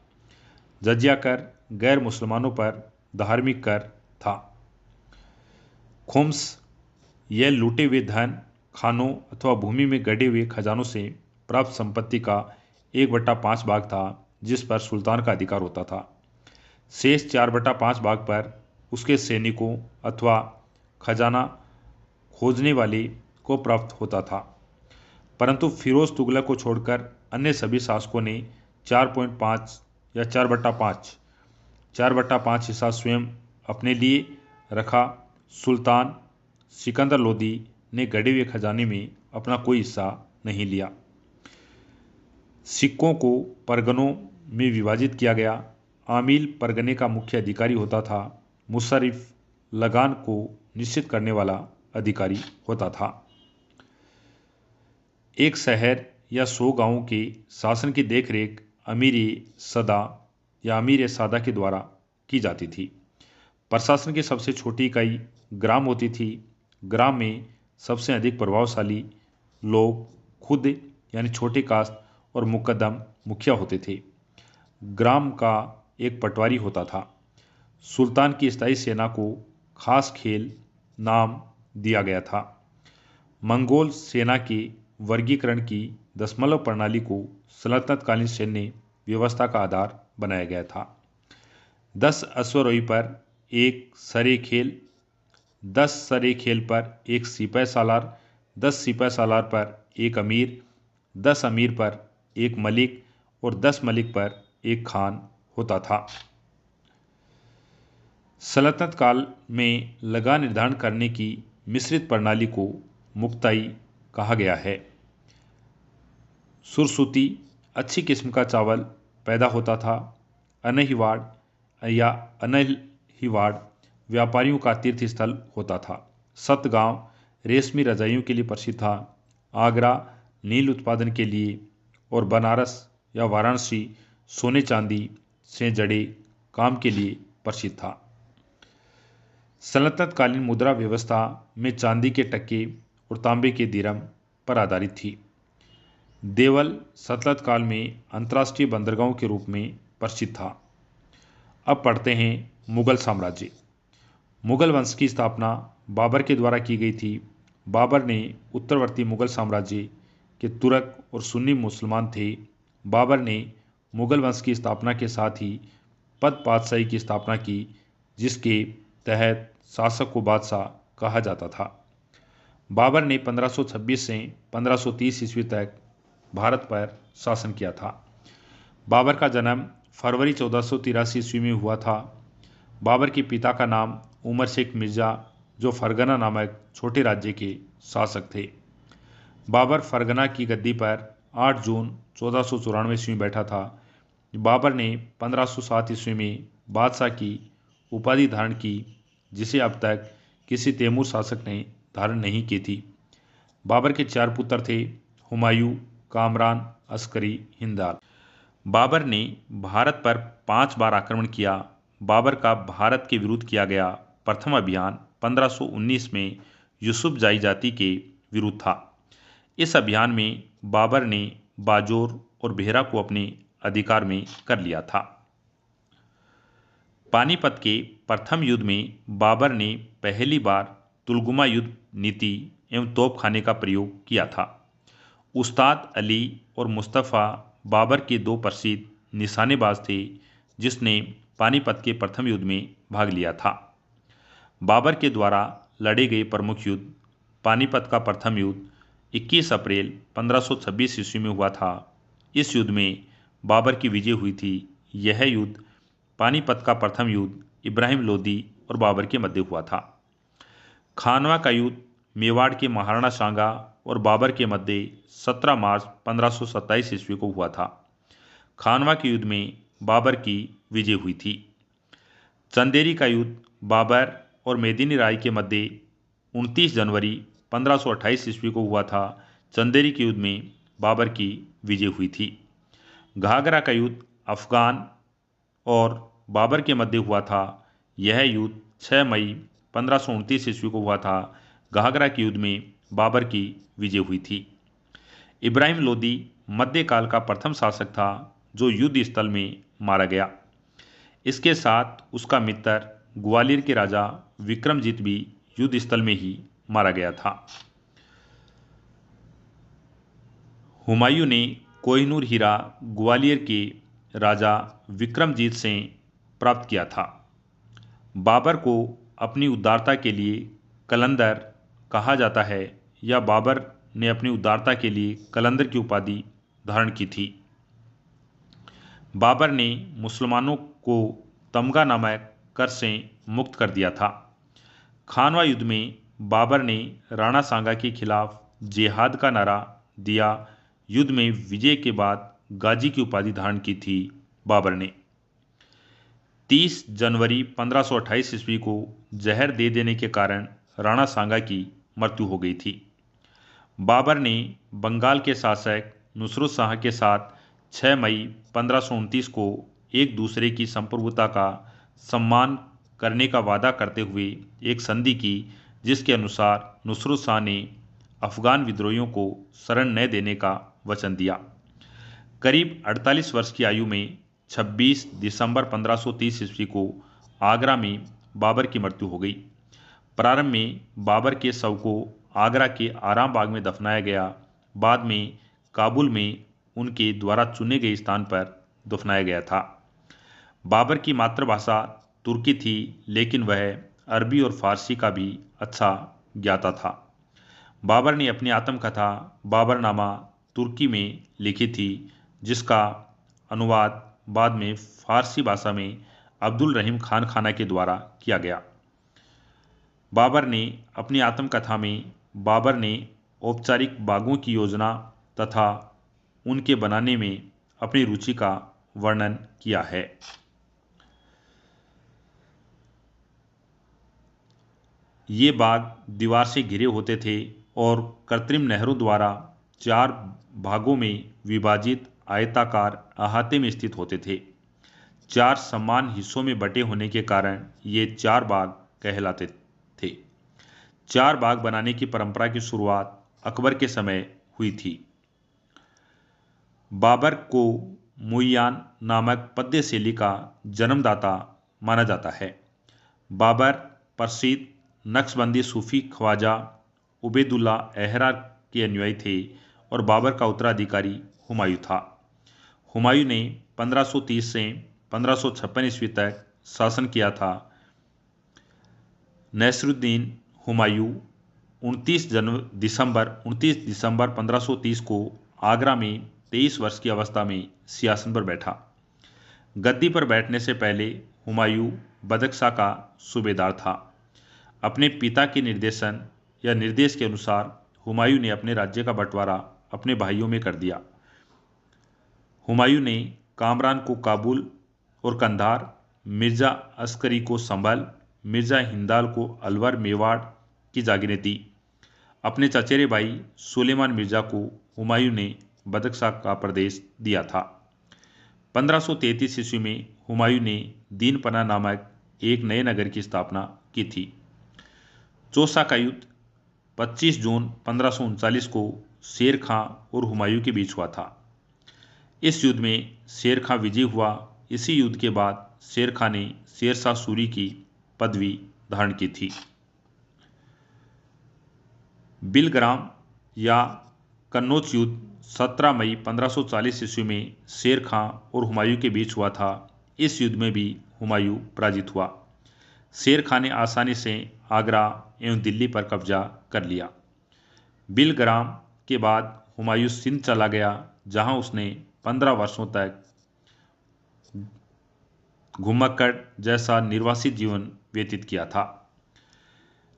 जजिया कर गैर मुसलमानों पर धार्मिक कर था। खुम्स यह लूटे हुए धन, खानों अथवा भूमि में गड़े हुए खजानों से प्राप्त संपत्ति का 1/5 भाग था, जिस पर सुल्तान का अधिकार होता था। शेष 4/5 भाग पर उसके सैनिकों अथवा खजाना खोजने वाले को प्राप्त होता था। परंतु फिरोज तुगलक को छोड़कर अन्य सभी शासकों ने 4.5 या 4/5 हिस्सा स्वयं अपने लिए रखा। सुल्तान सिकंदर लोदी ने गढ़े हुए खजाने में अपना कोई हिस्सा नहीं लिया। सिक्कों को परगनों में विभाजित किया गया। आमील परगने का मुख्य अधिकारी होता था। मुशर्रिफ लगान को निश्चित करने वाला अधिकारी होता था। एक शहर या 100 गांवों के शासन की देखरेख अमीर सदा या अमीर सादा के द्वारा की जाती थी। प्रशासन की सबसे छोटी इकाई ग्राम होती थी। ग्राम में सबसे अधिक प्रभावशाली लोग खुद यानी छोटे कास्त और मुकद्दम मुखिया होते थे। ग्राम का एक पटवारी होता था। सुल्तान की स्थायी सेना को खास खेल नाम दिया गया था। मंगोल सेना के वर्गीकरण की दशमलव प्रणाली को सल्तनतकालीन सैन्य व्यवस्था का आधार बनाया गया था। 10 अश्वारोही पर एक सरे खेल, 10 सरे खेल पर एक सिपाही सालार, 10 सिपाही सालार पर एक अमीर, 10 अमीर पर एक मलिक और 10 मलिक पर एक खान होता था। सल्तनत काल में लगान निर्धारण करने की मिश्रित प्रणाली को मुक्ताई कहा गया है। सुरसूती अच्छी किस्म का चावल पैदा होता था। अनहिवाड़ या अनहिवाड़ व्यापारियों का तीर्थ स्थल होता था। सतगांव रेशमी रजाइयों के लिए प्रसिद्ध था। आगरा नील उत्पादन के लिए और बनारस या वाराणसी सोने चांदी से जड़े काम के लिए प्रसिद्ध था। सल्तनतकालीन मुद्रा व्यवस्था में चांदी के टक्के और तांबे के दिरहम पर आधारित थी। देवल सल्तनत काल में अंतर्राष्ट्रीय बंदरगाहों के रूप में प्रसिद्ध था। अब पढ़ते हैं मुगल साम्राज्य। मुगल वंश की स्थापना बाबर के द्वारा की गई थी। बाबर ने उत्तरवर्ती मुगल साम्राज्य के तुर्क और सुन्नी मुसलमान थे। बाबर ने मुगल वंश की स्थापना के साथ ही पद पातशाही की स्थापना की, जिसके तहत शासक को बादशाह कहा जाता था। बाबर ने 1526 से 1530 ईस्वी तक भारत पर शासन किया था। बाबर का जन्म फरवरी 1483 ईस्वी में हुआ था। बाबर के पिता का नाम उमर शेख मिर्जा, जो फरगना नामक छोटे राज्य के शासक थे। बाबर फरगना की गद्दी पर 8 जून 1494 ईस्वी में बैठा था। बाबर ने 1507 ईस्वी में बादशाह की उपाधि धारण की, जिसे अब तक किसी तैमूर शासक ने धारण नहीं की थी। बाबर के 4 पुत्र थे, हुमायूं, कामरान, अस्करी, हिंदाल। बाबर ने भारत पर 5 बार आक्रमण किया। बाबर का भारत के विरुद्ध किया गया प्रथम अभियान 1519 में यूसुफ जाई जाति के विरुद्ध था। इस अभियान में बाबर ने बाजोर और बेहरा को अपने अधिकार में कर लिया था। पानीपत के प्रथम युद्ध में बाबर ने पहली बार तुलगुमा युद्ध नीति एवं तोपखाने का प्रयोग किया था। उस्ताद अली और मुस्तफ़ा बाबर के 2 प्रसिद्ध निशानेबाज थे, जिसने पानीपत के प्रथम युद्ध में भाग लिया था। बाबर के द्वारा लड़े गए प्रमुख युद्ध पानीपत का प्रथम युद्ध 21 अप्रैल 1526 ईस्वी में हुआ था। इस युद्ध में बाबर की विजय हुई थी। यह युद्ध पानीपत का प्रथम युद्ध इब्राहिम लोदी और बाबर के मध्य हुआ था। खानवा का युद्ध मेवाड़ के महाराणा सांगा और बाबर के मध्य 17 मार्च 1527 ईस्वी को हुआ था। खानवा के युद्ध में बाबर की विजय हुई थी। चंदेरी का युद्ध बाबर और मेदिनी राय के मध्य 29 जनवरी 1528 ईस्वी को हुआ था। चंदेरी के युद्ध में बाबर की विजय हुई थी। घाघरा का युद्ध अफगान और बाबर के मध्य हुआ था। यह युद्ध 6 मई 1529 ईस्वी को हुआ था। घाघरा के युद्ध में बाबर की विजय हुई थी। इब्राहिम लोदी मध्यकाल का प्रथम शासक था जो युद्ध स्थल में मारा गया। इसके साथ उसका मित्र ग्वालियर के राजा विक्रमजीत भी युद्ध स्थल में ही मारा गया था। हुमायूं ने कोहिनूर हीरा ग्वालियर के राजा विक्रमजीत से प्राप्त किया था। बाबर को अपनी उदारता के लिए कलंदर कहा जाता है या बाबर ने अपनी उदारता के लिए कलंदर की उपाधि धारण की थी। बाबर ने मुसलमानों को तमगा नामक कर से मुक्त कर दिया था। खानवा युद्ध में बाबर ने राणा सांगा के खिलाफ जिहाद का नारा दिया। युद्ध में विजय के बाद गाजी की उपाधि धारण की थी बाबर ने। 30 जनवरी 1528 ईस्वी को जहर दे देने के कारण राणा सांगा की मृत्यु हो गई थी। बाबर ने बंगाल के शासक नुसरत शाह के साथ 6 मई 1529 को एक दूसरे की संप्रभुता का सम्मान करने का वादा करते हुए एक संधि की, जिसके अनुसार नुसरत शाह ने अफगान विद्रोहियों को शरण न देने का वचन दिया। करीब 48 वर्ष की आयु में 26 दिसंबर 1530 ईस्वी को आगरा में बाबर की मृत्यु हो गई। प्रारंभ में बाबर के शव को आगरा के आराम बाग में दफनाया गया। बाद में काबुल में उनके द्वारा चुने गए स्थान पर दफनाया गया था। बाबर की मातृभाषा तुर्की थी, लेकिन वह अरबी और फारसी का भी अच्छा ज्ञाता था। बाबर ने अपनी आत्मकथा बाबरनामा तुर्की में लिखी थी, जिसका अनुवाद बाद में फारसी भाषा में अब्दुल रहीम खान खाना के द्वारा किया गया। बाबर ने अपनी आत्मकथा में बाबर ने औपचारिक बागों की योजना तथा उनके बनाने में अपनी रुचि का वर्णन किया है। ये बाग दीवार से घिरे होते थे और कृत्रिम नहरों द्वारा 4 भागों में विभाजित आयताकार अहाते में स्थित होते थे। 4 समान हिस्सों में बटे होने के कारण ये 4 बाग कहलाते थे। 4 बाग बनाने की परंपरा की शुरुआत अकबर के समय हुई थी। बाबर को मुइयान नामक पद्य शैली का जन्मदाता माना जाता है। बाबर प्रसिद्ध नक्शबंदी सूफी ख्वाजा उबैदुल्ला अहरा के अनुयायी थे और बाबर का उत्तराधिकारी हुमायूं था। हुमायूं ने 1530 से 1556 ईस्वी तक शासन किया था। नसीरुद्दीन हुमायूं 29 दिसंबर 1530 को आगरा में 23 वर्ष की अवस्था में सिंहासन पर बैठा। गद्दी पर बैठने से पहले हुमायूं बदख्शां का सूबेदार था। अपने पिता के निर्देश के अनुसार हुमायूं ने अपने राज्य का बंटवारा अपने भाइयों में कर दिया। हुमायूं ने कामरान को काबुल और कंधार, मिर्जा अस्करी को संभल, मिर्जा हिंदाल को अलवर मेवाड़ की जागीरें दी। अपने चचेरे भाई सुलेमान मिर्जा को हुमायूं ने बदख्शां का प्रदेश दिया था। 1533 ईस्वी में हुमायूं ने दीनपना नामक एक नए नगर की स्थापना की थी। चौसा का युद्ध 25 जून 1539 को शेर खां और हुमायूं के बीच हुआ था। इस युद्ध में शेर खां विजयी हुआ। इसी युद्ध के बाद शेर खां ने शेरशाह सूरी की पदवी धारण की थी। बिलग्राम या कन्नौज युद्ध 17 मई 1540 ईस्वी में शेर खां और हुमायूं के बीच हुआ था। इस युद्ध में भी हुमायूं पराजित हुआ। शेर खां ने आसानी से आगरा एवं दिल्ली पर कब्जा कर लिया। बिलग्राम के बाद हुमायूं सिंध चला गया, जहां उसने 15 वर्षों तक घुमक्कड़ जैसा निर्वासित जीवन व्यतीत किया था।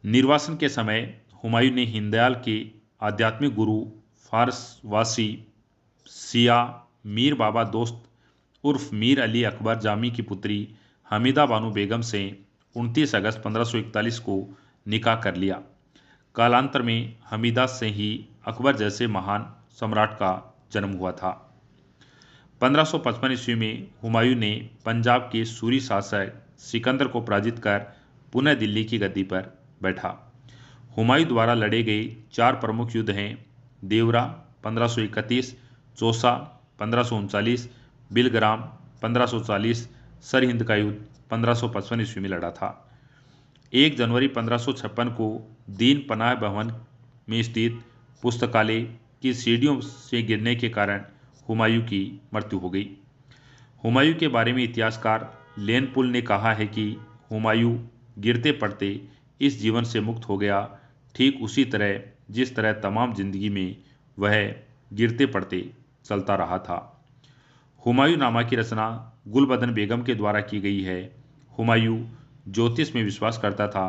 निर्वासन के समय हुमायूं ने हिंदयाल के आध्यात्मिक गुरु फारसवासी सिया मीर बाबा दोस्त उर्फ मीर अली अकबर जामी की पुत्री हमीदा बानो बेगम से 29 अगस्त 1541 को निकाह कर लिया। कालांतर में हमीदा से ही अकबर जैसे महान सम्राट का जन्म हुआ था। 1555 ईस्वी में हुमायूं ने पंजाब के सूरी शासक सिकंदर को पराजित कर पुनः दिल्ली की गद्दी पर बैठा। हुमायूं द्वारा लड़े गए 4 प्रमुख युद्ध हैं: देवरा 1531, चौसा 1539, बिलग्राम 1540, सरहिंद का युद्ध 1555 ईस्वी में लड़ा था। 1 जनवरी 1556 को दीन पनाह भवन में स्थित पुस्तकालय की सीढ़ियों से गिरने के कारण हुमायूं की मृत्यु हो गई। हुमायूं के बारे में इतिहासकार लेनपुल ने कहा है कि हुमायूं गिरते पड़ते इस जीवन से मुक्त हो गया, ठीक उसी तरह जिस तरह तमाम जिंदगी में वह गिरते पड़ते चलता रहा था। हुमायूं नामा की रचना गुलबदन बेगम के द्वारा की गई है। हुमायूं ज्योतिष में विश्वास करता था।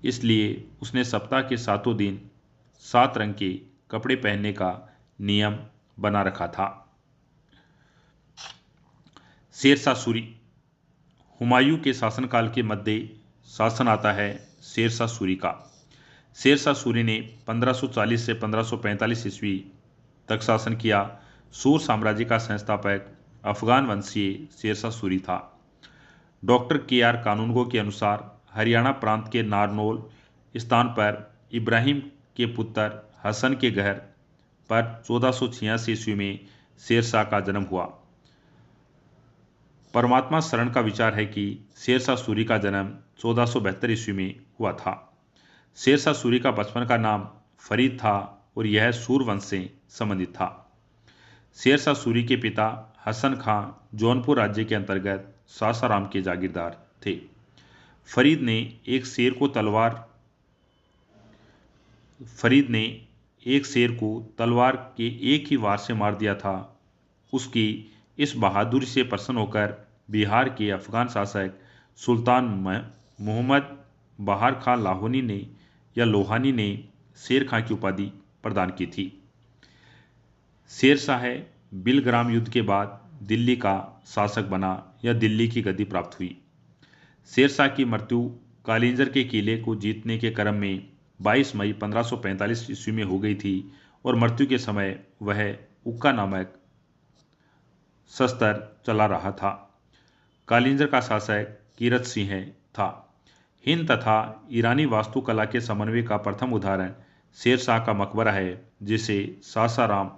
इसलिए उसने सप्ताह के 7 दिन 7 रंग के कपड़े पहनने का नियम बना रखा था। शेरशाह सूरी। हुमायूं के शासनकाल के मध्य शासन आता है शेरशाह सूरी का। शेरशाह सूरी ने 1540 से 1545 ईस्वी तक शासन किया। सूर साम्राज्य का संस्थापक अफगान वंशीय शेरशाह सूरी था। डॉक्टर KR कानूनगो के अनुसार हरियाणा प्रांत के नारनौल स्थान पर इब्राहिम के पुत्र हसन के घर पर 1486 ईस्वी में शेरशाह का जन्म हुआ। परमात्मा शरण का विचार है कि शेरशाह सूरी का जन्म 1472 ईस्वी में हुआ था। शेरशाह सूरी का बचपन का नाम फरीद था और यह सूर वंश से संबंधित था। शेरशाह सूरी के पिता हसन खां जौनपुर राज्य के अंतर्गत सासाराम के जागीरदार थे। फरीद ने एक शेर को तलवार के एक ही वार से मार दिया था। उसकी इस बहादुरी से प्रसन्न होकर बिहार के अफगान शासक सुल्तान मोहम्मद बहार खां लोहानी ने शेर खां की उपाधि प्रदान की थी। शेरशाह बिलग्राम युद्ध के बाद दिल्ली का शासक बना या दिल्ली की गद्दी प्राप्त हुई। शेरशाह की मृत्यु कालिंजर के किले को जीतने के क्रम में 22 मई 1545 ईस्वी में हो गई थी और मृत्यु के समय वह उक्का नामक शस्त्र चला रहा था। कालिंजर का शासक कीरत सिंह था। हिंद तथा ईरानी वास्तुकला के समन्वय का प्रथम उदाहरण शेरशाह का मकबरा है, जिसे सासाराम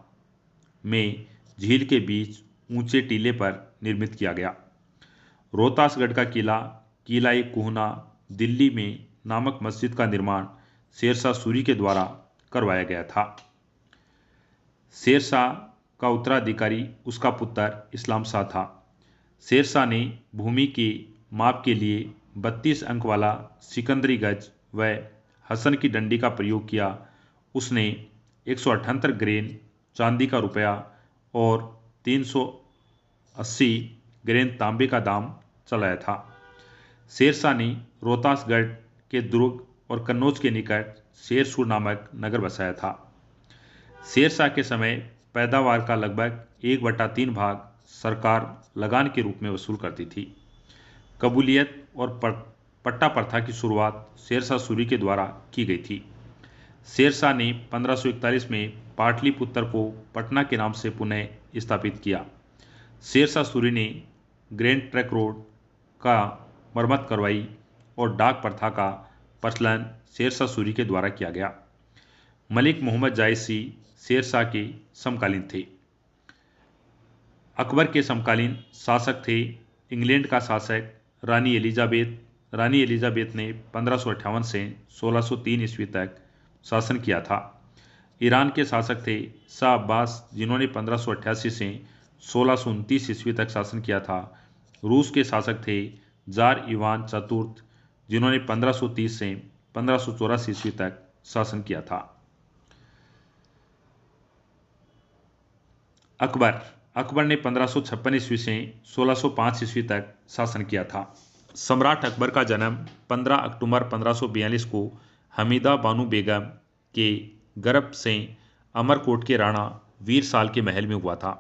में झील के बीच ऊंचे टीले पर निर्मित किया गया। रोहतासगढ़ का किला कुहना दिल्ली में नामक मस्जिद का निर्माण शेरशाह सूरी के द्वारा करवाया गया था। शेरशाह का उत्तराधिकारी उसका पुत्र इस्लाम शाह था। शेरशाह ने भूमि के माप के लिए 32 अंक वाला सिकंदरी गज व हसन की डंडी का प्रयोग किया। उसने 178 ग्रेन चांदी का रुपया और 380 ग्रेन तांबे का दाम चलाया था। शेरशाह ने रोहतासगढ़ के दुर्ग और कन्नौज के निकट शेरसूर नामक नगर बसाया था। शेरशाह के समय पैदावार का लगभग 1/3 भाग सरकार लगान के रूप में वसूल करती थी। कबूलियत और पट्टा प्रथा की शुरुआत शेरशाह सूरी के द्वारा की गई थी। शेरशाह ने 1541 में पाटलिपुत्र को पटना के नाम से पुनः स्थापित किया। शेरशाह सूरी ने ग्रैंड ट्रंक रोड का मरम्मत करवाई और डाक प्रथा का प्रचलन शेरशाह सूरी के द्वारा किया गया। मलिक मोहम्मद जायसी शेरशाह के समकालीन थे। अकबर के समकालीन शासक थे इंग्लैंड का शासक रानी एलिजाबेथ ने 1558 से 1603 ईस्वी तक शासन किया था। ईरान के शासक थे शाह अब्बास, जिन्होंने 1588 से 1629 ईस्वी तक शासन किया था। रूस के शासक थे जार इवान चतुर्थ, जिन्होंने 1530 से 1584 ईस्वी तक शासन किया था। अकबर ने 1556 ईस्वी से 1605 ईस्वी तक शासन किया था। सम्राट अकबर का जन्म 15 अक्टूबर 1542 को हमीदा बानो बेगम के गर्भ से अमरकोट के राणा वीर साल के महल में हुआ था।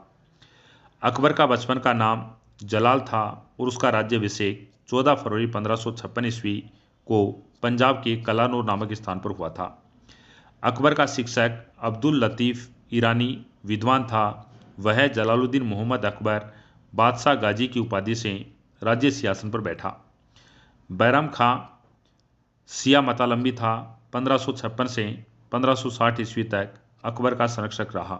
अकबर का बचपन का नाम जलाल था और उसका राज्याभिषेक 14 फरवरी 1556 ईस्वी को पंजाब के कलानौर नामक स्थान पर हुआ था। अकबर का शिक्षक अब्दुल लतीफ़ ईरानी विद्वान था। वह जलालुद्दीन मोहम्मद अकबर बादशाह गाजी की उपाधि से राज्य सिंहासन पर बैठा। बैराम खां सिया मतलम्बी था। 1556 से 1560 ईस्वी तक अकबर का संरक्षक रहा।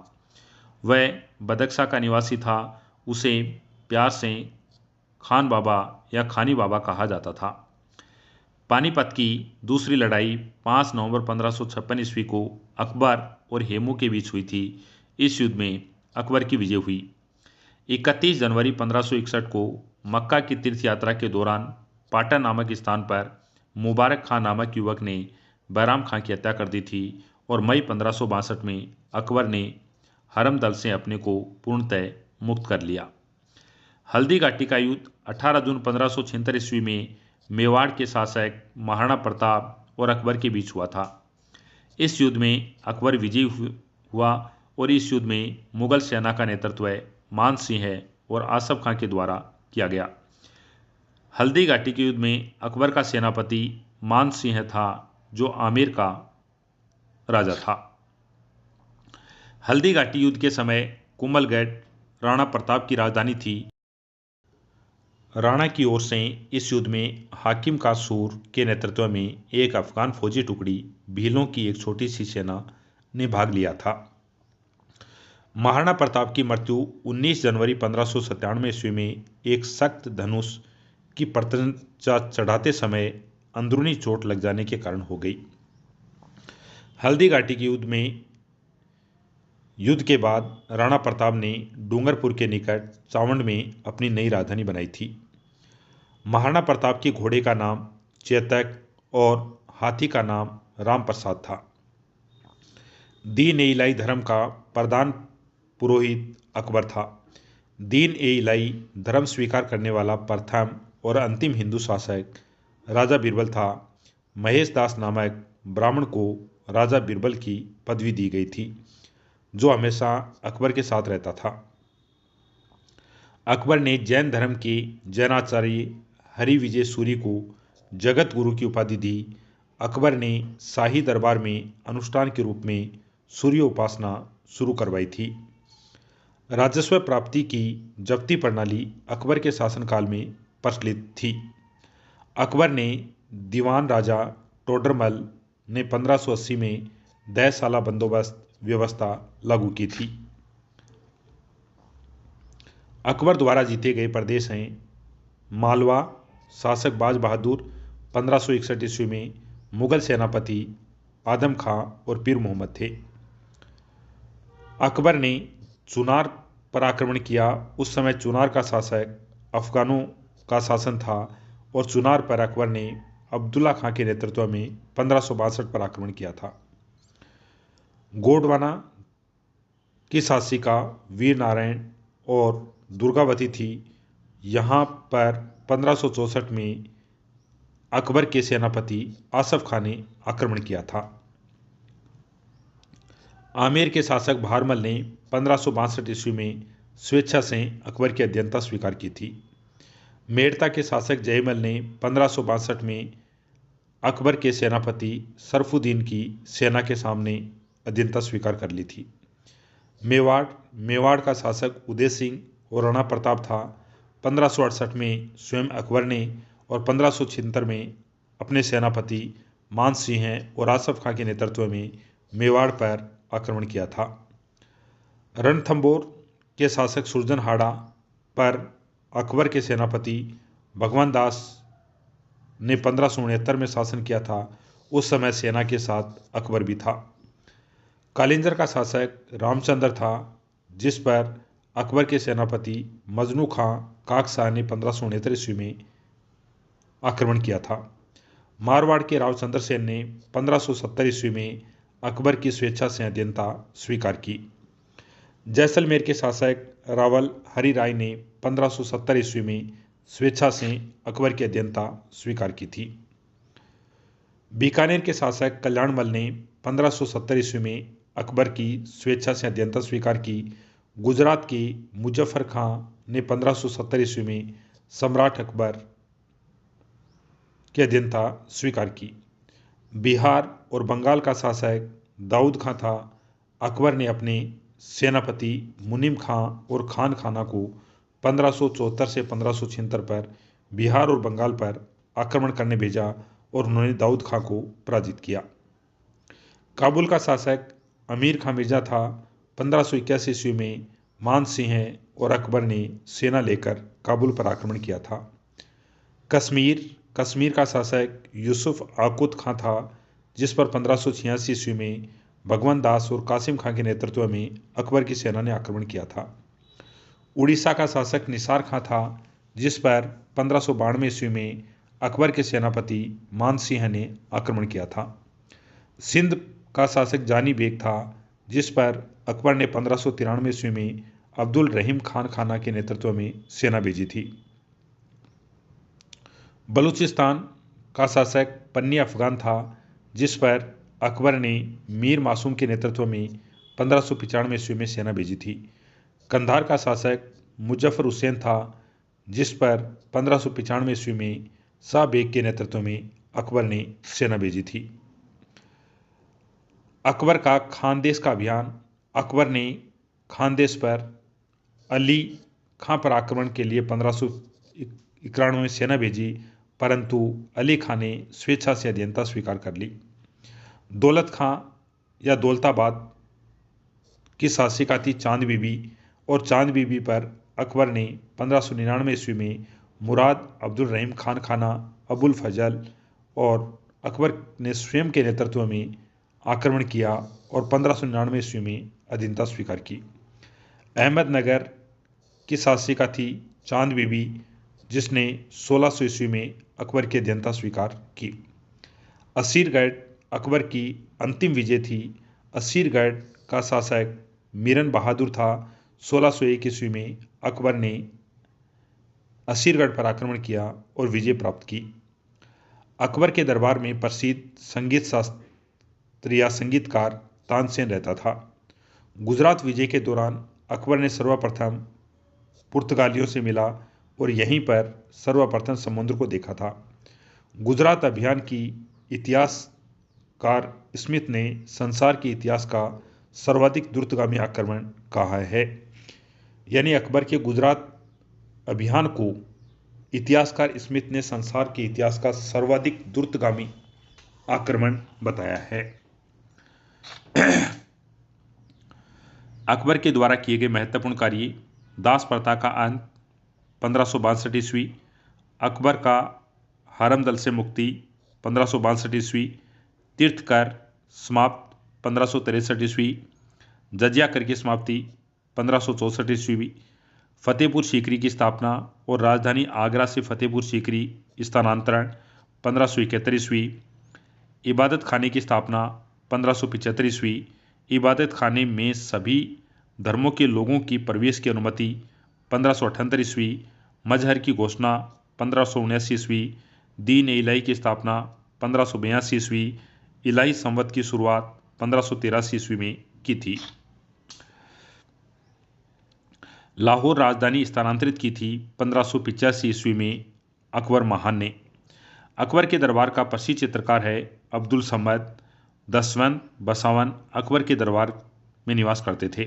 वह बदख्शा का निवासी था। उसे प्यार से खान बाबा या खानी बाबा कहा जाता था। पानीपत की दूसरी लड़ाई 5 नवंबर 1556 ईस्वी को अकबर और हेमू के बीच हुई थी। इस युद्ध में अकबर की विजय हुई। 31 जनवरी 1561 को मक्का की तीर्थ यात्रा के दौरान पाटन नामक स्थान पर मुबारक खां नामक युवक ने बैराम खां की हत्या कर दी थी और मई 1562 में अकबर ने हरम दल से अपने को पूर्णतः मुक्त कर लिया। हल्दी घाटी का युद्ध 18 जून 1576 ईस्वी में मेवाड़ के शासक महाराणा प्रताप और अकबर के बीच हुआ था। इस युद्ध में अकबर विजयी हुआ और इस युद्ध में मुगल सेना का नेतृत्व मान सिंह और आसफ खां के द्वारा किया गया। हल्दी घाटी के युद्ध में अकबर का सेनापति मान सिंह था, जो आमेर का राजा था। हल्दी घाटी युद्ध के समय कुंभलगढ़ राणा प्रताप की राजधानी थी। राणा की ओर से इस युद्ध में हाकिम कासूर के नेतृत्व में एक अफगान फौजी टुकड़ी भीलों की एक छोटी सी सेना ने भाग लिया था। महाराणा प्रताप की मृत्यु 19 जनवरी 1597 ईस्वी में एक सख्त धनुष की प्रत्यंचा चढ़ाते समय अंदरूनी चोट लग जाने के कारण हो गई। हल्दी घाटी के युद्ध के बाद राणा प्रताप ने डूंगरपुर के निकट चावंड में अपनी नई राजधानी बनाई थी। महाराणा प्रताप के घोड़े का नाम चेतक और हाथी का नाम राम प्रसाद था। दीन ए इलाही धर्म का प्रधान पुरोहित अकबर था। दीन ए इलाही धर्म स्वीकार करने वाला प्रथम और अंतिम हिंदू शासक राजा बीरबल था। महेश दास नामक ब्राह्मण को राजा बीरबल की पदवी दी गई थी, जो हमेशा अकबर के साथ रहता था। अकबर ने जैन धर्म के जैनाचार्य हरि विजय सूरी को जगत गुरु की उपाधि दी। अकबर ने शाही दरबार में अनुष्ठान के रूप में सूर्य उपासना शुरू करवाई थी। राजस्व प्राप्ति की जब्ती प्रणाली अकबर के शासनकाल में प्रचलित थी। अकबर ने दीवान राजा टोडरमल ने 1580 में 10 साला बंदोबस्त व्यवस्था लागू की थी। अकबर द्वारा जीते गए प्रदेश हैं मालवा। शासक बाज बहादुर 1561 ईस्वी में मुगल सेनापति आदम खां और पीर मोहम्मद थे। अकबर ने चुनार पर आक्रमण किया। उस समय चुनार का शासक अफगानों का शासन था और चुनार पर अकबर ने अब्दुल्ला खां के नेतृत्व में 1562 पर आक्रमण किया था। गोंडवाना की शासिका वीर नारायण और दुर्गावती थी। यहाँ पर 1564 में अकबर के सेनापति आसफ खां ने आक्रमण किया था। आमेर के शासक भारमल ने 1562 ईस्वी में स्वेच्छा से अकबर की अध्यक्षता स्वीकार की थी। मेड़ता के शासक जयमल ने 1562 में अकबर के सेनापति सरफुद्दीन की सेना के सामने अधीनता स्वीकार कर ली थी। मेवाड़ का शासक उदय सिंह और राणा प्रताप था। 1568 में स्वयं अकबर ने और 1576 में अपने सेनापति मान सिंह और आसफ खां के नेतृत्व में मेवाड़ पर आक्रमण किया था। रणथंबोर के शासक सुरजनहाड़ा पर अकबर के सेनापति भगवान दास ने 1569 में शासन किया था। उस समय सेना के साथ अकबर भी था। कालिंजर का शासक रामचंद्र था, जिस पर अकबर के सेनापति मजनू खां काकशाह ने 1569 ईस्वी में आक्रमण किया था। मारवाड़ के रावचंद्र सेन ने 1570 ईस्वी में अकबर की स्वेच्छा से अधीनता स्वीकार की। जैसलमेर के शासक रावल हरि राय ने 1570 ईस्वी में स्वेच्छा से अकबर की अधीनता स्वीकार की थी। बीकानेर के शासक कल्याणमल ने 1570 ईस्वी में अकबर की स्वेच्छा से अधीनता स्वीकार की। गुजरात के मुजफ्फर खां ने 1570 ईस्वी में सम्राट अकबर की अधीनता स्वीकार की। बिहार और बंगाल का शासक दाऊद खां था। अकबर ने अपने सेनापति मुनीम खां और खान खाना को 1574 से 1576 पर बिहार और बंगाल पर आक्रमण करने भेजा और उन्होंने दाऊद खां को पराजित किया। काबुल का शासक अमीर खां मिर्जा था। 1581 ईस्वी में मान सिंह और अकबर ने सेना लेकर काबुल पर आक्रमण किया था। कश्मीर का शासक यूसुफ आकुत खां था, जिस पर 1586 ईस्वी में भगवान दास और कासिम खां के नेतृत्व में अकबर की सेना ने आक्रमण किया था। उड़ीसा का शासक निसार खां था, जिस पर 1592 ईस्वी में अकबर के सेनापति मान सिंह ने आक्रमण किया था। सिंध का शासक जानी बेग था, जिस पर अकबर ने 1593 ईस्वी में अब्दुल रहीम खान खाना के नेतृत्व में सेना भेजी थी। बलूचिस्तान का शासक पन्नी अफगान था, जिस पर अकबर ने मीर मासूम के नेतृत्व में 1595 ईस्वी में सेना भेजी थी। कंधार का शासक मुजफ्फर हुसैन था, जिस पर 1595 ईस्वी में शाह बेग के नेतृत्व में अकबर ने सेना भेजी थी। अकबर का खानदेश का अभियान। अकबर ने खानदेश पर अली खां पर आक्रमण के लिए 1591 में सेना भेजी, परंतु अली खां ने स्वेच्छा से अधीनता स्वीकार कर ली। दौलत खां या दौलताबाद की शासिका थी चांद बीबी, और चांद बीबी पर अकबर ने 1599 ईस्वी में मुराद अब्दुल रहीम खान खाना अबुल फजल और अकबर ने स्वयं के नेतृत्व में आक्रमण किया और 1599 ईस्वी में अधीनता स्वीकार की। अहमदनगर की शासिका थी चांद बीबी, जिसने 1600 ईस्वी में अकबर की अधीनता स्वीकार की। असीरगढ़ अकबर की अंतिम विजय थी। असीरगढ़ का शासक मीरन बहादुर था। 1601 ईस्वी में अकबर ने असीरगढ़ पर आक्रमण किया और विजय प्राप्त की। अकबर के दरबार में प्रसिद्ध संगीत शास्त्री या संगीतकार तानसेन रहता था। गुजरात विजय के दौरान अकबर ने सर्वप्रथम पुर्तगालियों से मिला और यहीं पर सर्वप्रथम समुद्र को देखा था। गुजरात अभियान की इतिहासकार स्मिथ ने संसार के इतिहास का सर्वाधिक द्रुतगामी आक्रमण कहा है। यानी अकबर के गुजरात अभियान को इतिहासकार स्मिथ ने संसार के इतिहास का सर्वाधिक द्रुतगामी आक्रमण बताया है। अकबर के द्वारा किए गए महत्वपूर्ण कार्य। दास प्रथा का अंत 1562 ईस्वी। अकबर का हरमदल से मुक्ति 1562 ईस्वी। तीर्थ कर समाप्त 1563 ईस्वी। जजिया कर की समाप्ति 1564 ईस्वी। फतेहपुर सीकरी की स्थापना और राजधानी आगरा से फतेहपुर सीकरी स्थानांतरण 1571 ईस्वी। इबादत खाने की स्थापना 1575 ईस्वी। इबादत खाने में सभी धर्मों के लोगों की प्रवेश की अनुमति 1578 ईस्वी। मजहर की घोषणा 1579 ईस्वी। दीन ए इलाही की स्थापना 1582 ईस्वी। इलाही संवत की शुरुआत 1583 ईस्वी में की थी। लाहौर राजधानी स्थानांतरित की थी 1585 ईस्वी में अकबर महान ने। अकबर के दरबार का प्रसिद्ध चित्रकार है अब्दुल समद। दसवंत बसावन अकबर के दरबार में निवास करते थे।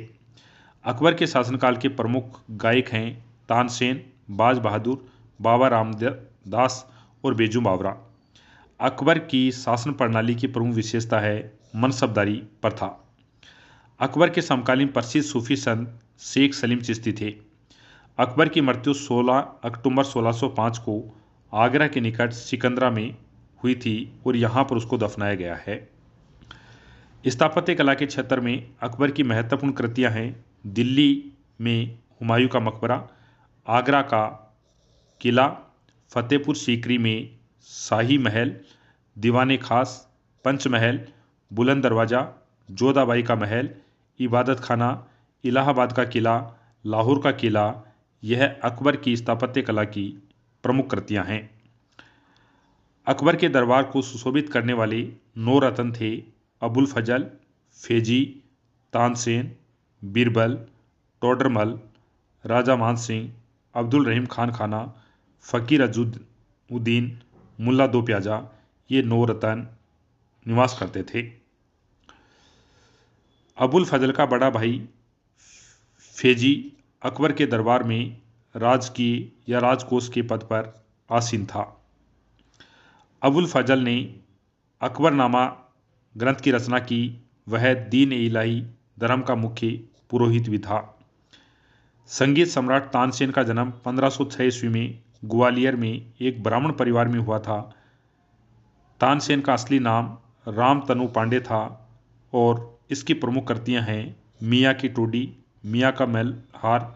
अकबर के शासनकाल के प्रमुख गायक हैं तानसेन, बाज बहादुर, बाबा रामदास और बेजू बावरा। अकबर की शासन प्रणाली की प्रमुख विशेषता है मनसबदारी प्रथा। अकबर के समकालीन प्रसिद्ध सूफी संत शेख सलीम चिश्ती थे। अकबर की मृत्यु 16 अक्टूबर 1605 को आगरा के निकट सिकंदरा में हुई थी और यहाँ पर उसको दफनाया गया है। स्थापत्य कला के क्षेत्र में अकबर की महत्वपूर्ण कृतियाँ हैं दिल्ली में हुमायूं का मकबरा, आगरा का किला, फतेहपुर सीकरी में शाही महल, दीवाने खास, पंचमहल, बुलंद दरवाज़ा, जोधाबाई का महल, इबादत खाना, इलाहाबाद का किला, लाहौर का किला। यह अकबर की स्थापत्य कला की प्रमुख कृतियाँ हैं। अकबर के दरबार को सुशोभित करने वाले 9 रत्न थे अबुल फजल, फेजी, तानसेन, बीरबल, टोडरमल, राजा मान सिंह, अब्दुल रहीम खान खाना, फ़कीर अजुद्दीन, मुल्ला दो प्याजा। ये 9 रत्न निवास करते थे। अबुल फजल का बड़ा भाई फेजी अकबर के दरबार में राजकीय या राजकोष के पद पर आसीन था। अबुल फजल ने अकबरनामा ग्रंथ की रचना की। वह दीन ए इलाही धर्म का मुख्य पुरोहित भी था। संगीत सम्राट तानसेन का जन्म 1506 ईस्वी में ग्वालियर में एक ब्राह्मण परिवार में हुआ था। तानसेन का असली नाम रामतनु पांडे था और इसकी प्रमुख कृतियाँ हैं मियाँ की टोडी, मियाँ का मलहार,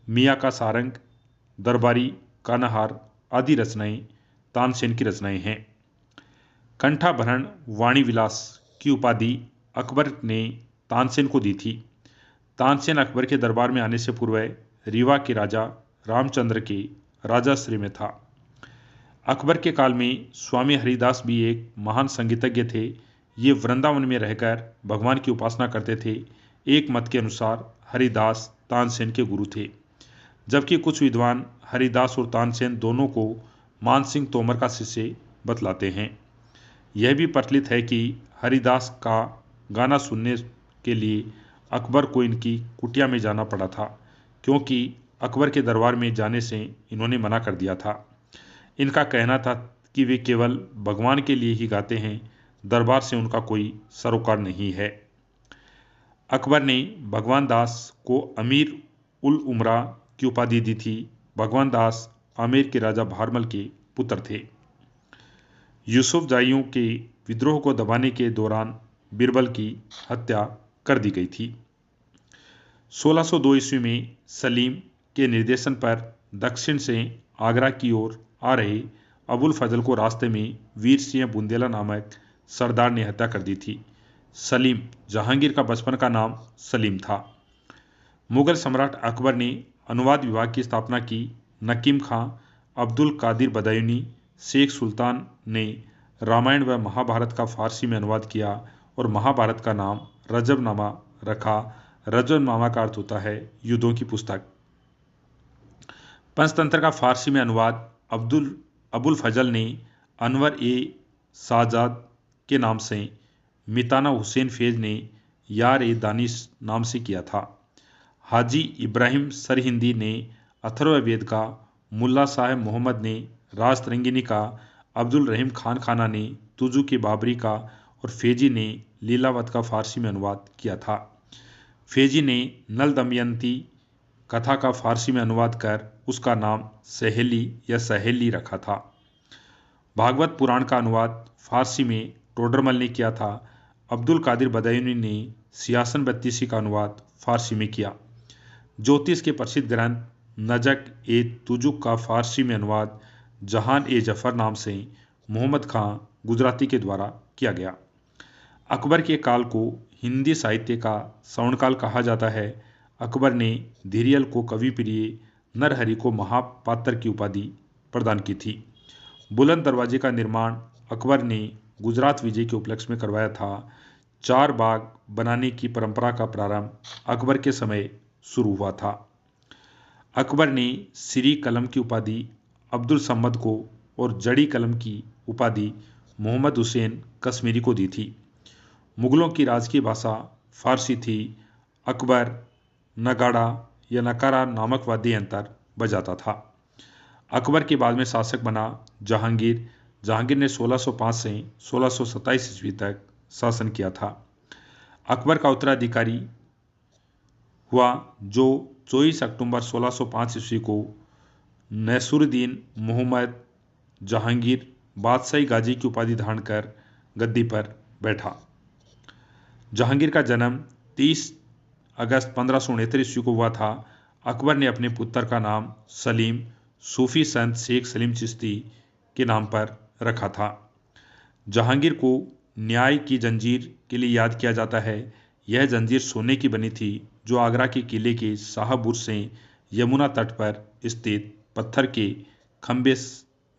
मियाँ का सारंग, दरबारी कानाहार आदि रचनाएं तानसेन की रचनाएं हैं। कंठाभरण वाणी विलास की उपाधि अकबर ने तानसेन को दी थी। तानसेन अकबर के दरबार में आने से पूर्व रीवा के राजा रामचंद्र के राजाश्रय में था। अकबर के काल में स्वामी हरिदास भी एक महान संगीतज्ञ थे। ये वृंदावन में रहकर भगवान की उपासना करते थे। एक मत के अनुसार हरिदास तानसेन के गुरु थे, जबकि कुछ विद्वान हरिदास और तानसेन दोनों को मान सिंह तोमर का शिष्य बतलाते हैं। यह भी प्रचलित है कि हरिदास का गाना सुनने के लिए अकबर को इनकी कुटिया में जाना पड़ा था, क्योंकि अकबर के दरबार में जाने से इन्होंने मना कर दिया था। इनका कहना था कि वे केवल भगवान के लिए ही गाते हैं, दरबार से उनका कोई सरोकार नहीं है। अकबर ने भगवान दास को अमीर उल उमरा की उपाधि दी थी। भगवान दास आमेर के राजा भारमल के पुत्र थे। यूसुफ जाइयों के विद्रोह को दबाने के दौरान बीरबल की हत्या कर दी गई थी। 1602 ईस्वी में सलीम के निर्देशन पर दक्षिण से आगरा की ओर आ रहे अबुल फजल को रास्ते में वीर सिंह बुंदेला नामक सरदार ने हत्या कर दी थी। सलीम जहांगीर का बचपन का नाम सलीम था। मुगल सम्राट अकबर ने अनुवाद विभाग की स्थापना की। नकीम खां, अब्दुल कादिर बदायूनी, शेख सुल्तान ने रामायण व महाभारत का फारसी में अनुवाद किया और महाभारत का नाम रजबनामा रखा। रजबनामा का अर्थ होता है युद्धों की पुस्तक। पंचतंत्र का फारसी में अनुवाद अबुल फजल ने अनवर ए साजाद के नाम से, मिताना हुसैन फेज ने यार ए दानिश नाम से किया था। हाजी इब्राहिम सरहिंदी ने अथर्ववेद का, मुल्ला साहब मोहम्मद ने राजतरंगिनी का, अब्दुल रहीम खान खाना ने तुजु की बाबरी का और फेजी ने लीलावत का फारसी में अनुवाद किया था। फेजी ने नल दमयंती कथा का फारसी में अनुवाद कर उसका नाम सहेली या सहेली रखा था। भागवत पुराण का अनुवाद फारसी में टोडरमल ने किया था। अब्दुल कादिर बदायूनी ने सियासन बत्तीसी का अनुवाद फारसी में किया। ज्योतिष के प्रसिद्ध ग्रंथ नजक ए तुजुक का फारसी में अनुवाद जहान ए जफर नाम से मोहम्मद खां गुजराती के द्वारा किया गया। अकबर के काल को हिंदी साहित्य का स्वर्णकाल कहा जाता है। अकबर ने धीरियल को कवि प्रिय, नरहरि को महापात्र की उपाधि प्रदान की थी। बुलंद दरवाजे का निर्माण अकबर ने गुजरात विजय के उपलक्ष्य में करवाया था। 4 बाग बनाने की परंपरा का प्रारंभ अकबर के समय शुरू हुआ था। अकबर ने श्री कलम की उपाधि अब्दुल सम्मद को और जड़ी कलम की उपाधि मोहम्मद हुसैन कश्मीरी को दी थी। मुगलों की राजकीय भाषा फारसी थी। अकबर नगाड़ा या नकारा नामक वाद्य यंत्र बजाता था। अकबर के बाद में शासक बना जहांगीर। जहांगीर ने 1605 से 1627 ईस्वी तक शासन किया था। अकबर का उत्तराधिकारी हुआ जो 24 अक्टूबर 1605 ईस्वी को नैसुरुद्दीन मोहम्मद जहांगीर बादशाही गाजी की उपाधि धारण कर गद्दी पर बैठा। जहांगीर का जन्म 30 अगस्त 1569 ईस्वी को हुआ था। अकबर ने अपने पुत्र का नाम सलीम सूफी संत शेख सलीम चिश्ती के नाम पर रखा था। जहांगीर को न्याय की जंजीर के लिए याद किया जाता है। यह जंजीर सोने की बनी थी जो आगरा के किले के शाहबुर्ज से यमुना तट पर स्थित पत्थर के खंभे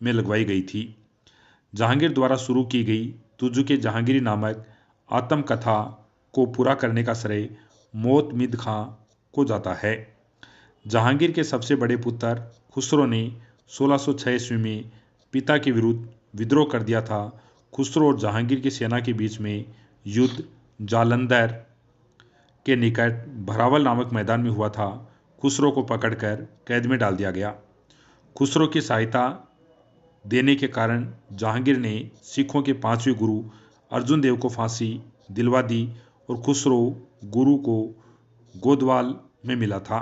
में लगवाई गई थी। जहांगीर द्वारा शुरू की गई तुजु के जहांगीरी नामक आत्मकथा को पूरा करने का श्रेय मोतमिद खां को जाता है। जहांगीर के सबसे बड़े पुत्र खुसरो ने 1606 ईस्वी में पिता के विरुद्ध विद्रोह कर दिया था। खुसरो और जहांगीर की सेना के बीच में युद्ध जालंधर के निकट भरावल नामक मैदान में हुआ था। खुसरो को पकड़कर कैद में डाल दिया गया। खुसरो की सहायता देने के कारण जहांगीर ने सिखों के 5वें गुरु अर्जुन देव को फांसी दिलवा दी और खुसरो गुरु को गोदवाल में मिला था।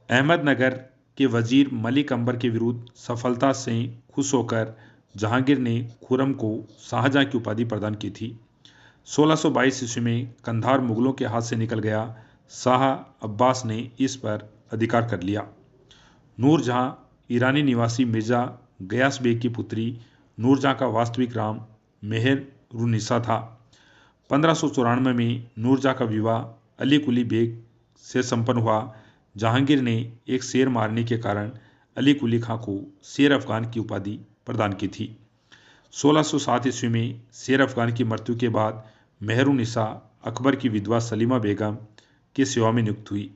अहमदनगर के वजीर मलिक अंबर के विरुद्ध सफलता से खुश होकर जहांगीर ने खुरम को शाहजहां की उपाधि प्रदान की थी। 1622 ईस्वी में कंधार मुगलों के हाथ से निकल गया। शाह अब्बास ने इस पर अधिकार कर लिया। नूरजहां ईरानी निवासी मिर्जा गयास बेग की पुत्री। नूरजहां का वास्तविक नाम मेहरुन्निसा था। 1594 में नूरजहां का विवाह अली कुली बेग से संपन्न हुआ। जहांगीर ने एक शेर मारने के कारण अली कुली खां को शेर अफगान की उपाधि प्रदान की थी। 1607 ईस्वी में शेर अफगान की मृत्यु के बाद मेहरुन्निसा अकबर की विधवा सलीमा बेगम की सेवा में नियुक्त हुई।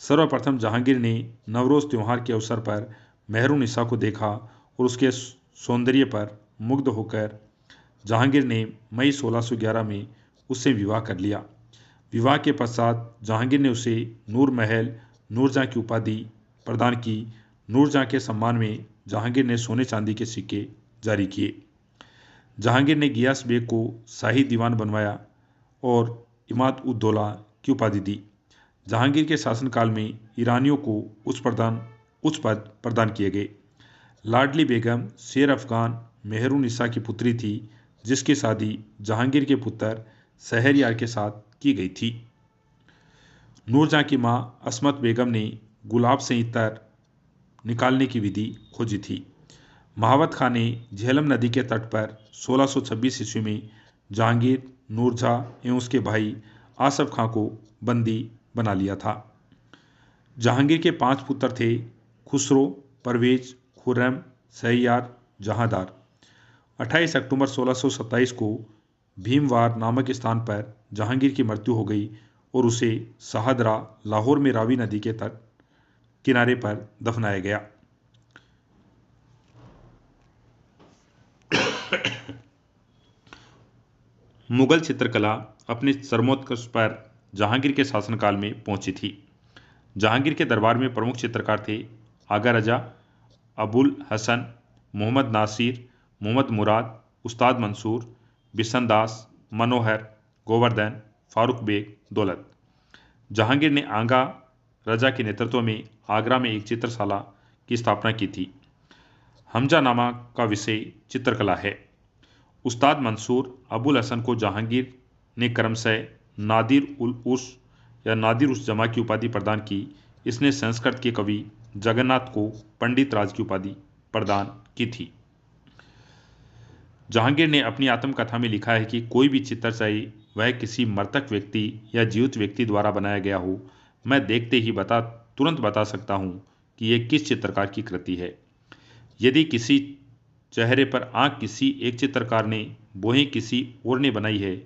सर्वप्रथम जहांगीर ने नवरोज त्योहार के अवसर पर मेहरुन्निसा को देखा और उसके सौंदर्य पर मुग्ध होकर जहांगीर ने मई 1611 में उससे विवाह कर लिया। विवाह के पश्चात जहांगीर ने उसे नूर महल नूरजहां की उपाधि प्रदान की। नूरजहां के सम्मान में जहांगीर ने सोने चांदी के सिक्के जारी किए। जहांगीर ने गियास बेग को शाही दीवान बनवाया और इमाद उद दौला की उपाधि दी। जहांगीर के शासनकाल में ईरानियों को उच्च पद प्रदान किए गए। लाडली बेगम शेर अफगान मेहरुन्निसा की पुत्री थी, जिसकी शादी जहांगीर के पुत्र शहरयार के साथ की गई थी। नूरजहां की मां असमत बेगम ने गुलाब से इत्र निकालने की विधि खोजी थी। महावत खां ने झेलम नदी के तट पर 1626 ईस्वी में जहांगीर, नूरजहां एवं उसके भाई आसफ खां को बंदी बना लिया था। जहांगीर के 5 पुत्र थे: खुसरो, परवेज, खुर्रम, शहरयार, जहांदार। 28 अक्टूबर 1627 को भीमवार नामक स्थान पर जहांगीर की मृत्यु हो गई और उसे शाहदरा, लाहौर में रावी नदी के तट किनारे पर दफनाया गया। मुगल चित्रकला अपने चरमोत्कर्ष पर जहांगीर के शासनकाल में पहुंची थी। जहांगीर के दरबार में प्रमुख चित्रकार थे आगा रजा, अबुल हसन, मोहम्मद नासिर, मोहम्मद मुराद, उस्ताद मंसूर, बिशन दास, मनोहर, गोवर्धन, फारूक बेग, दौलत। जहांगीर ने आगा रजा के नेतृत्व में आगरा में एक चित्रशाला की स्थापना की थी। हमजानामा का विषय चित्रकला है। उस्ताद मंसूर अबुल हसन को जहांगीर ने क्रमशः नादिर उल उस या नादिर उस जमा की उपाधि प्रदान की। इसने संस्कृत के कवि जगन्नाथ को पंडित राज की उपाधि प्रदान की थी। जहांगीर ने अपनी आत्मकथा में लिखा है कि कोई भी चित्र, चाहे वह किसी मृतक व्यक्ति या जीवित व्यक्ति द्वारा बनाया गया हो, मैं देखते ही तुरंत बता सकता हूं कि यह किस चित्रकार की कृति है। यदि किसी चेहरे पर आंख किसी एक चित्रकार ने, बोहें किसी और ने बनाई है,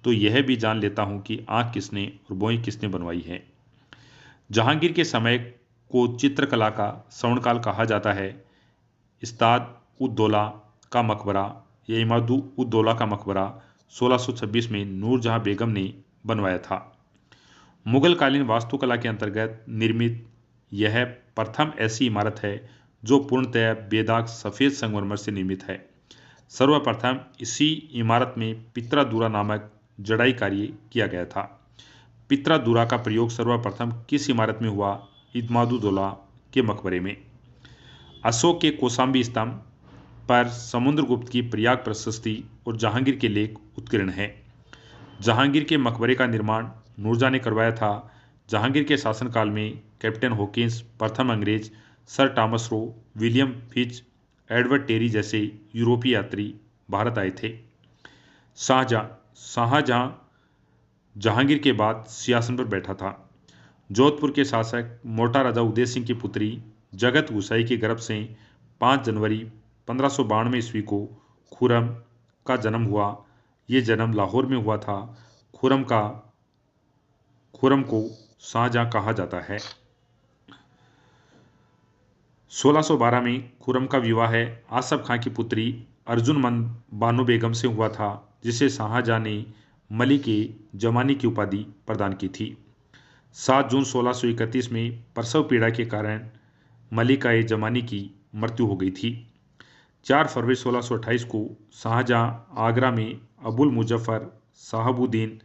तो यह भी जान लेता हूं कि आंख किसने और बोहें किसने बनवाई है। जहांगीर के समय को चित्रकला का स्वर्णकाल कहा जाता है। इस्ताद उद दौला का मकबरा या इमादु उद दौला का मकबरा 1626 में नूरजहां बेगम ने बनवाया था। मुगल कालीन वास्तुकला के अंतर्गत निर्मित यह प्रथम ऐसी इमारत है जो पूर्णतः बेदाग सफ़ेद संगमरमर से निर्मित है। सर्वप्रथम इसी इमारत में पित्रादुरा नामक जड़ाई कार्य किया गया था। पित्रादुरा का प्रयोग सर्वप्रथम किस इमारत में हुआ? इमादुद्दौला के मकबरे में। अशोक के कौशाम्बी स्तंभ पर समुद्रगुप्त की प्रयाग प्रशस्ति और जहांगीर के लेख उत्कीर्ण हैं। जहांगीर के मकबरे का निर्माण नूरजहां ने करवाया था। जहांगीर के शासनकाल में कैप्टन हॉकिंस, प्रथम अंग्रेज, sir Thomas Roe, William Finch, Edward Terry जैसे यूरोपीय यात्री भारत आए थे। शाहजहां जहांगीर के बाद सिंहासन पर बैठा था। जोधपुर के शासक मोटा राजा उदय सिंह की पुत्री जगत गुसाई के गर्भ से 5 जनवरी 1592 ईस्वी को खुर्रम का जन्म हुआ। ये जन्म लाहौर में हुआ था। खुर्रम को शाहजहां कहा जाता है। 1612 में खुर्रम का विवाह आसफ खां की पुत्री अर्जुनमंद बानो बेगम से हुआ था, जिसे शाहजहां ने मलिक-ए जमानी की उपाधि प्रदान की थी। 7 जून 1631 में प्रसव पीड़ा के कारण मलिका-ए जमानी की मृत्यु हो गई थी। 4 फरवरी 1628 को शाहजहां आगरा में अबुल मुजफ्फर साहबुद्दीन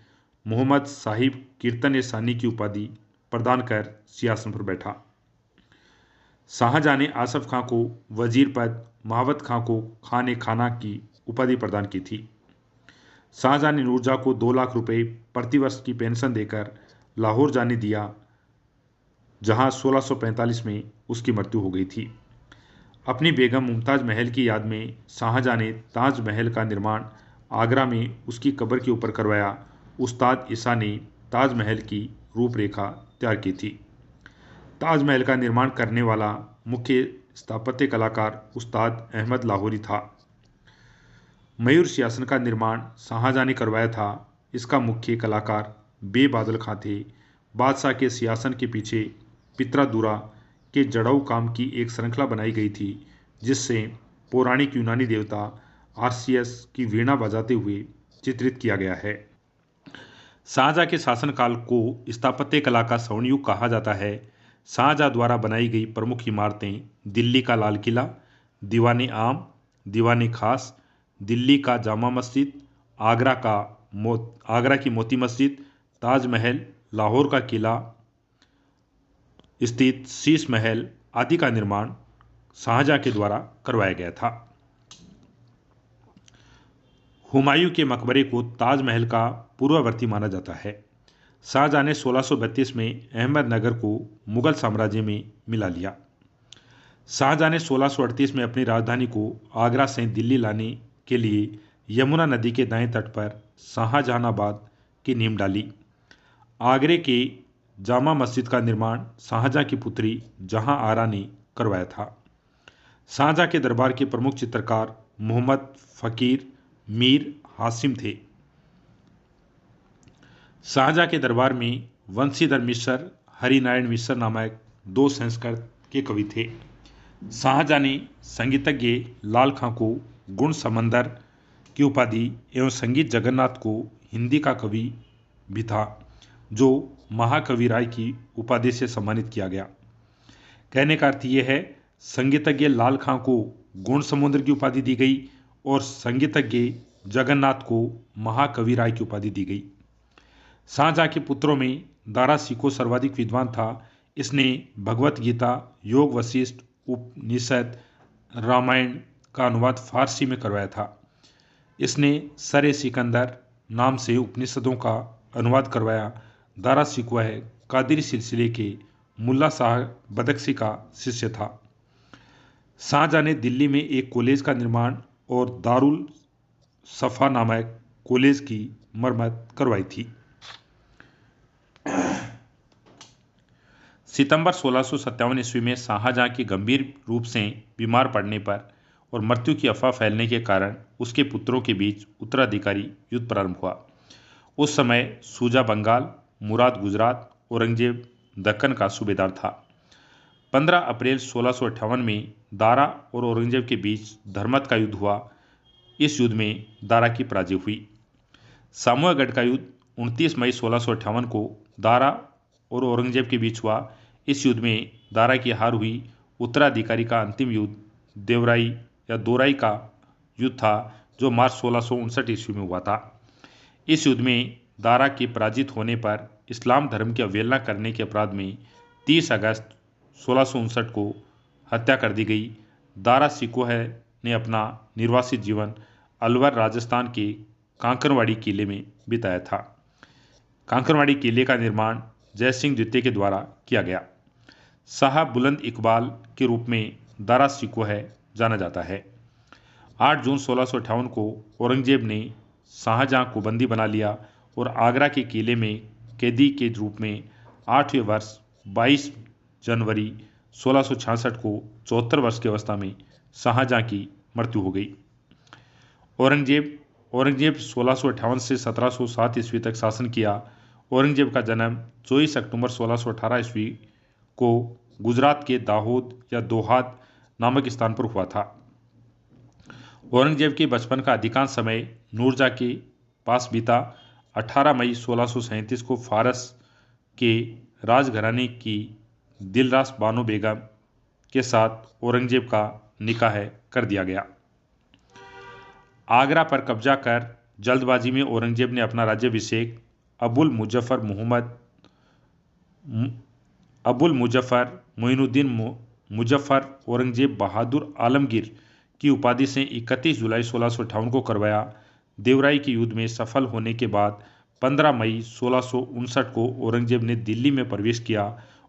मोहम्मद साहिब कीर्तन-ए-सानी की उपाधि प्रदान कर सिंहासन पर बैठा। शाहजहां ने आसफ खां को वजीर पद, महावत खां को खान-ए-खाना की उपाधि प्रदान की थी। शाहजहां ने नूरजहां को 2 लाख रुपए प्रतिवर्ष की पेंशन देकर लाहौर जाने दिया, जहां 1645 में उसकी मृत्यु हो गई थी। अपनी बेगम मुमताज महल की याद में शाहजहां ने ताजमहल का निर्माण आगरा में उसकी कब्र के ऊपर करवाया। उस्ताद ईसा ने ताजमहल की रूपरेखा तैयार की थी। ताजमहल का निर्माण करने वाला मुख्य स्थापत्य कलाकार उस्ताद अहमद लाहौरी था। मयूर सिंहासन का निर्माण शाहजहां ने करवाया था। इसका मुख्य कलाकार बेबादल खां थे। बादशाह के सिंहासन के पीछे पित्रादुरा के जड़ाऊ काम की एक श्रृंखला बनाई गई थी, जिससे पौराणिक यूनानी देवता आर्सियस की वीणा बजाते हुए चित्रित किया गया है। शाहजहां के शासनकाल को स्थापत्य कला का स्वर्ण युग कहा जाता है। शाहजहां द्वारा बनाई गई प्रमुख इमारतें दिल्ली का लाल किला, दीवान आम, दीवान खास, दिल्ली का जामा मस्जिद, आगरा की मोती मस्जिद, ताजमहल, लाहौर का किला स्थित शीश महल आदि का निर्माण शाहजहां के द्वारा करवाया गया था। हुमायूं के मकबरे को ताजमहल का पूर्ववर्ती माना जाता है। शाहजहां ने 1632 में अहमदनगर को मुगल साम्राज्य में मिला लिया। शाहजहां ने 1638 में अपनी राजधानी को आगरा से दिल्ली लाने के लिए यमुना नदी के दाएं तट पर शाहजहानाबाद की नींव डाली। आगरे के जामा मस्जिद का निर्माण शाहजहां की पुत्री जहां आरा ने करवाया था। शाहजहां के दरबार के प्रमुख चित्रकार मोहम्मद फकीर मीर हासिम थे। शाहजहां के दरबार में वंशीधर मिश्र, हरिनारायण मिश्र नामक दो संस्कृत के कवि थे। शाहजहां ने संगीतज्ञ लाल खां को गुण समंदर की उपाधि एवं संगीत जगन्नाथ को हिंदी का कवि भी था, जो महाकवि राय की उपाधि से सम्मानित किया गया। कहने का अर्थ यह है, संगीतज्ञ लाल खां को गुण समुद्र की उपाधि दी गई और संगीतज्ञ जगन्नाथ को महाकवि राय की उपाधि दी गई। शाहजहां के पुत्रों में दारा सिकोह सर्वाधिक विद्वान था। इसने भगवत गीता, योग वशिष्ठ, उपनिषद, रामायण का अनुवाद फारसी में करवाया था। इसने सरे सिकंदर नाम से उपनिषदों का अनुवाद करवाया। दारा सिकोह कादरी सिलसिले के मुल्ला शाह बदख्शी का शिष्य था। शाहजहां ने दिल्ली में एक कॉलेज का निर्माण और दारुल सफा नामक कॉलेज की मरम्मत करवाई थी। सितंबर 1657 ईस्वी में शाहजहां के गंभीर रूप से बीमार पड़ने पर और मृत्यु की अफवाह फैलने के कारण उसके पुत्रों के बीच उत्तराधिकारी युद्ध प्रारंभ हुआ। उस समय शुजा बंगाल, मुराद गुजरात, औरंगजेब दक्कन का सूबेदार था। 15 अप्रैल 1658 में दारा और औरंगजेब के बीच धर्मत का युद्ध हुआ। इस युद्ध में दारा की पराजय हुई। सामूहिक का युद्ध 29 मई 1658 को दारा और औरंगजेब के बीच हुआ। इस युद्ध में दारा की हार हुई। उत्तराधिकारी का अंतिम युद्ध देवराई या दोराई का युद्ध था, जो मार्च 1659 ईस्वी में हुआ था। इस युद्ध में दारा के पराजित होने पर इस्लाम धर्म की अवहेलना करने के अपराध में 30 अगस्त 1659 को हत्या कर दी गई। दारा सिकोह ने अपना निर्वासित जीवन अलवर राजस्थान के कांकरवाड़ी किले में बिताया था। कांकरवाड़ी किले का निर्माण जय सिंह द्वितीय के द्वारा किया गया। शाह बुलंद इकबाल के रूप में दारा सिकोह जाना जाता है। 8 जून 1658 को औरंगजेब ने शाहजहां को बंदी बना लिया और आगरा के किले में कैदी के रूप में 8वें वर्ष 22 जनवरी 1666 को 74 वर्ष की अवस्था में शाहजहां की मृत्यु हो गई। औरंगजेब 1658 से 1707 ईस्वी तक शासन किया। औरंगजेब का जन्म 24 अक्टूबर 1618 ईस्वी को गुजरात के दाहोद या दोहाद नामक स्थान पर हुआ था। औरंगजेब के बचपन का अधिकांश समय नूरजहां के पास बीता। 18 मई 1637 को फारस के राजघराने की दिलरास बानो बेगम के साथ औरंगजेब का निकाह कर दिया गया। आगरा पर कब्जा कर जल्दबाजी में औरंगजेब ने अपना राज्याभिषेक अबुल मुजफ्फर मोइनुद्दीन मुजफ्फर औरंगजेब बहादुर आलमगीर की उपाधि से 31 जुलाई 1658 को करवाया। देवराई के युद्ध में सफल होने के बाद 15 मई 1659 को औरंगजेब ने दिल्ली में प्रवेश किया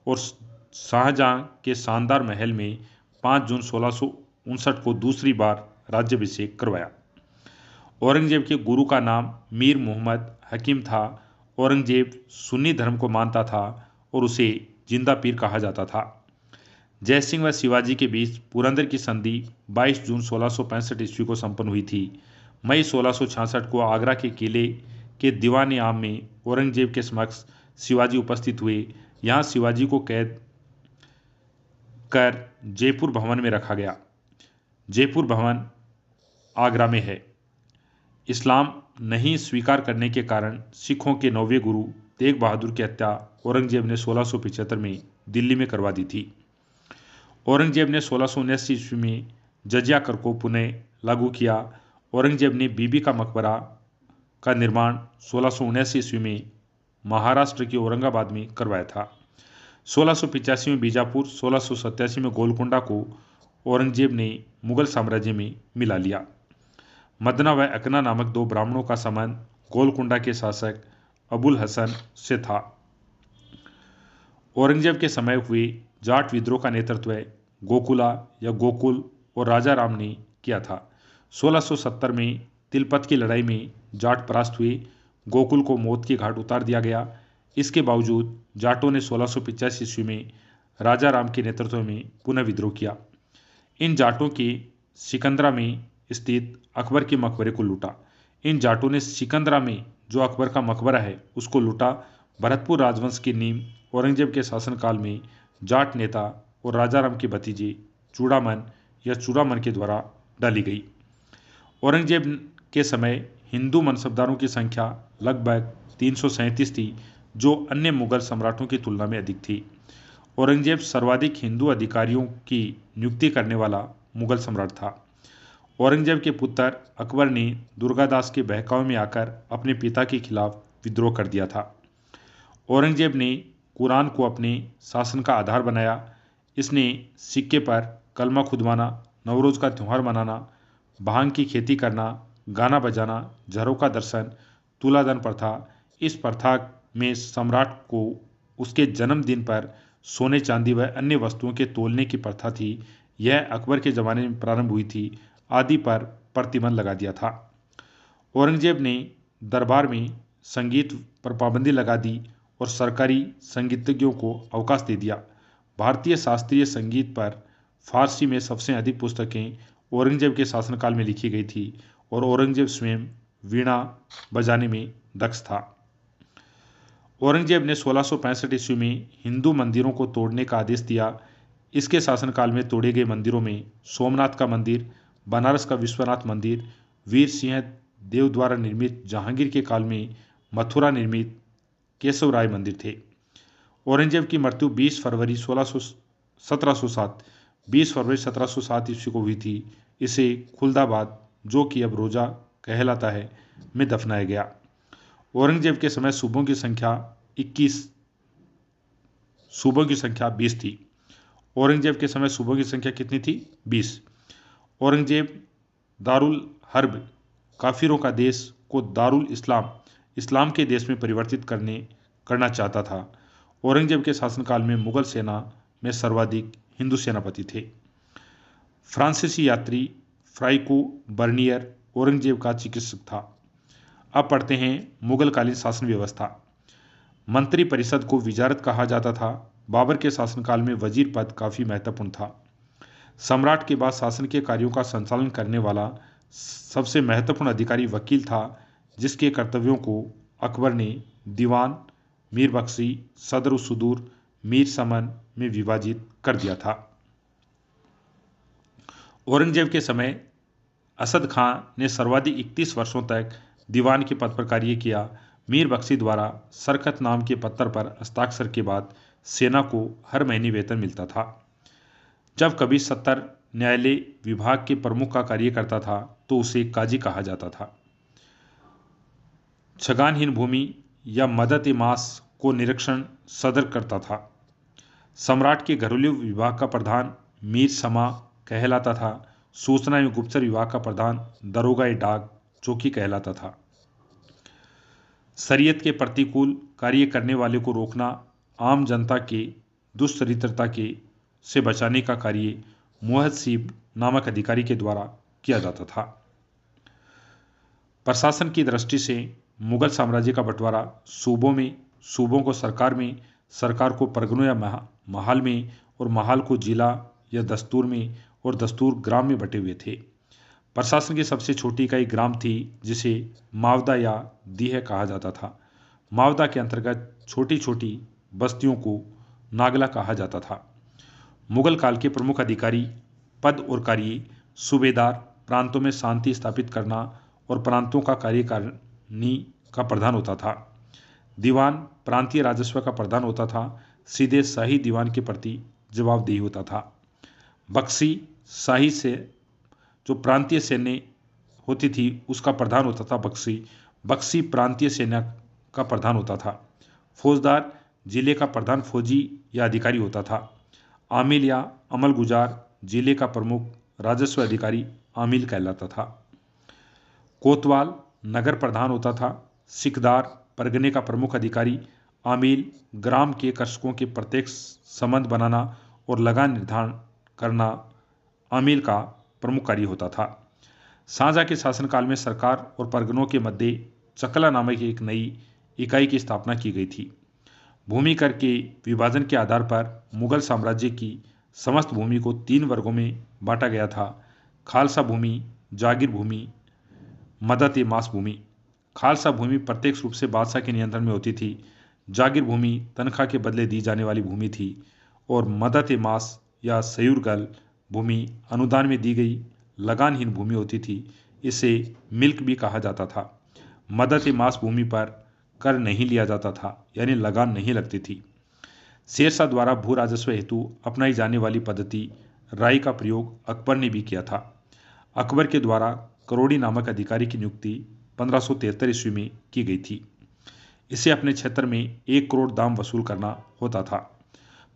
और शाहजहां के शानदार महल में 5 जून 1659 को दूसरी बार राज्याभिषेक करवाया। औरंगजेब के गुरु का नाम मीर मोहम्मद हकीम था। औरंगजेब सुन्नी धर्म को मानता था और उसे जिंदा पीर कहा जाता था। जयसिंह व शिवाजी के बीच पुरंदर की संधि 22 जून 1665 ईस्वी को संपन्न हुई थी। मई 1666 को आगरा के किले के दीवान आम में औरंगजेब के समक्ष शिवाजी उपस्थित हुए। यहाँ शिवाजी को कैद कर जयपुर भवन में रखा गया। जयपुर भवन आगरा में है। इस्लाम नहीं स्वीकार करने के कारण सिखों के 9वें गुरु तेग बहादुर की हत्या औरंगजेब ने 1675 में दिल्ली में करवा दी थी। औरंगजेब ने 1679 ईस्वी में जजिया कर को पुनः लागू किया। औरंगजेब ने बीबी का मकबरा का निर्माण 1679 ईस्वी में महाराष्ट्र के औरंगाबाद में करवाया था। 1685 में बीजापुर, 1687 में गोलकुंडा को औरंगजेब ने मुगल साम्राज्य में मिला लिया। मदना व अकना नामक दो ब्राह्मणों का संबंध गोलकुंडा के शासक अबुल हसन से था। औरंगजेब के समय हुए जाट विद्रोह का नेतृत्व गोकुला या गोकुल और राजा राम ने किया था। 1670 में तिलपत की लड़ाई में जाट परास्त हुए। गोकुल को मौत के घाट उतार दिया गया। इसके बावजूद जाटों ने 1685 ईस्वी में राजा राम के नेतृत्व में पुनः विद्रोह किया। इन जाटों के सिकंदरा में स्थित अकबर के मकबरे को लूटा। इन जाटों ने सिकंदरा में जो अकबर का मकबरा है उसको लूटा। भरतपुर राजवंश की नींव औरंगजेब के शासनकाल में जाट नेता और राजा राम के भतीजे चूड़ामन या चूड़ामन के द्वारा डाली गई। औरंगजेब के समय हिंदू मनसबदारों की संख्या लगभग 337 थी, जो अन्य मुगल सम्राटों की तुलना में अधिक थी। औरंगजेब सर्वाधिक हिंदू अधिकारियों की नियुक्ति करने वाला मुगल सम्राट था। औरंगजेब के पुत्र अकबर ने दुर्गादास के बहकावे में आकर अपने पिता के खिलाफ विद्रोह कर दिया था। औरंगजेब ने कुरान को अपने शासन का आधार बनाया। इसने सिक्के पर कलमा खुदवाना, नवरोज का त्यौहार मनाना, भांग की खेती करना, गाना बजाना, झरों का दर्शन, तुलादान प्रथा। इस प्रथा में सम्राट को उसके जन्मदिन पर सोने चांदी व अन्य वस्तुओं के तोलने की प्रथा थी। यह अकबर के ज़माने में प्रारंभ हुई थी, आदि पर प्रतिबंध लगा दिया था। औरंगजेब ने दरबार में संगीत पर पाबंदी लगा दी और सरकारी संगीतज्ञों को अवकाश दे दिया। भारतीय शास्त्रीय संगीत पर फारसी में सबसे अधिक पुस्तकें औरंगजेब के शासनकाल में लिखी गई थी और औरंगजेब स्वयं वीणा बजाने में दक्ष था। औरंगजेब ने 1665 ईस्वी में हिंदू मंदिरों को तोड़ने का आदेश दिया। इसके शासनकाल में तोड़े गए मंदिरों में सोमनाथ का मंदिर, बनारस का विश्वनाथ मंदिर, वीर सिंह देव द्वारा निर्मित जहांगीर के काल में मथुरा निर्मित केशव राय मंदिर थे। औरंगजेब की मृत्यु 20 फरवरी 1707 ईस्वी को हुई थी। इसे खुलदाबाद, जो कि अब रोजा कहलाता है, में दफनाया गया। औरंगजेब के समय सूबों की संख्या 20 थी। औरंगजेब के समय सूबों की संख्या कितनी थी? 20। औरंगजेब दारुल हर्ब, काफिरों का देश, को दारुल इस्लाम के देश में परिवर्तित करना चाहता था। औरंगजेब के शासनकाल में मुगल सेना में सर्वाधिक हिंदू सेनापति थे। फ्रांसीसी यात्री फ्राइको बर्नियर औरंगजेब का चिकित्सक था। अब पढ़ते हैं मुगलकालीन शासन व्यवस्था। मंत्री परिषद को विजारत कहा जाता था। बाबर के शासनकाल में वजीर पद काफी महत्वपूर्ण था। सम्राट के बाद शासन के कार्यों का संचालन करने वाला सबसे महत्वपूर्ण अधिकारी वकील था, जिसके कर्तव्यों को अकबर ने दीवान, मीर बख्शी, सदर सुदूर, मीर समन में विभाजित कर दिया था। औरंगजेब के समय असद खां ने सर्वाधिक 31 वर्षों तक दीवान के पद पर कार्य किया। मीर बख्शी द्वारा सरकत नाम के पत्तर पर हस्ताक्षर के बाद सेना को हर महीने वेतन मिलता था। जब कभी सत्तर न्यायालय विभाग के प्रमुख का कार्य करता था तो उसे काजी कहा जाता था। छगानहीन भूमि या मदद ए मास को निरीक्षण सदर करता था। सम्राट के घरेलू विभाग का प्रधान मीर समा कहलाता था। सूचना एवं गुप्तचर विभाग का प्रधान दरोगा ए डाक चौकी कहलाता था। शरीयत के प्रतिकूल कार्य करने वाले को रोकना, आम जनता के दुष्चरित्रता के से बचाने का कार्य मुहद्दसिब नामक अधिकारी के द्वारा किया जाता था। प्रशासन की दृष्टि से मुगल साम्राज्य का बंटवारा सूबों को सरकार में, सरकार को परगनों या महाल में और महाल को जिला या दस्तूर में और दस्तूर ग्राम में बटे हुए थे। प्रशासन की सबसे छोटी इकाई ग्राम थी, जिसे मावदा या दीह कहा जाता था। मावदा के अंतर्गत छोटी छोटी बस्तियों को नागला कहा जाता था। मुगल काल के प्रमुख अधिकारी पद और कार्य: सूबेदार प्रांतों में शांति स्थापित करना और प्रांतों का कार्यकारिणी का प्रधान होता था। दीवान प्रांतीय राजस्व का प्रधान होता था, सीधे शाही दीवान के प्रति जवाबदेही होता था। बख्शी शाही से जो प्रांतीय सैन्य होती थी उसका प्रधान होता था बख्शी। बख्शी प्रांतीय सेना का प्रधान होता था। फौजदार जिले का प्रधान फौजी या अधिकारी होता था। आमिल या अमल गुजार जिले का प्रमुख राजस्व अधिकारी आमिल कहलाता था। कोतवाल नगर प्रधान होता था। सिकदार परगने का प्रमुख अधिकारी। आमिल ग्राम के कृषकों के प्रत्येक संबंध बनाना और लगान निर्धारण करना आमिल का प्रमुख कार्य होता था। शाहजहां के शासनकाल में सरकार और परगनों के मध्य चकला नामक एक नई इकाई की स्थापना की गई थी। भूमि कर के विभाजन के आधार पर मुगल साम्राज्य की समस्त भूमि को 3 वर्गों में बांटा गया था: खालसा भूमि, जागीर भूमि, मदद-ए-मास भूमि। खालसा भूमि प्रत्यक्ष रूप से बादशाह के नियंत्रण में होती थी। जागीर भूमि तनख्वाह के बदले दी जाने वाली भूमि थी और मदद-ए-मास या सयूरगल भूमि अनुदान में दी गई लगानहीन भूमि होती थी। इसे मिल्क भी कहा जाता था। मदद-ए-मास भूमि पर कर नहीं लिया जाता था, यानी लगान नहीं लगती थी। शेरशाह द्वारा भू राजस्व हेतु अपनाई जाने वाली पद्धति राय का प्रयोग अकबर ने भी किया था। अकबर के द्वारा करोड़ी नामक अधिकारी की नियुक्ति 1573 ईस्वी में की गई थी। इसे अपने क्षेत्र में 1 करोड़ दाम वसूल करना होता था।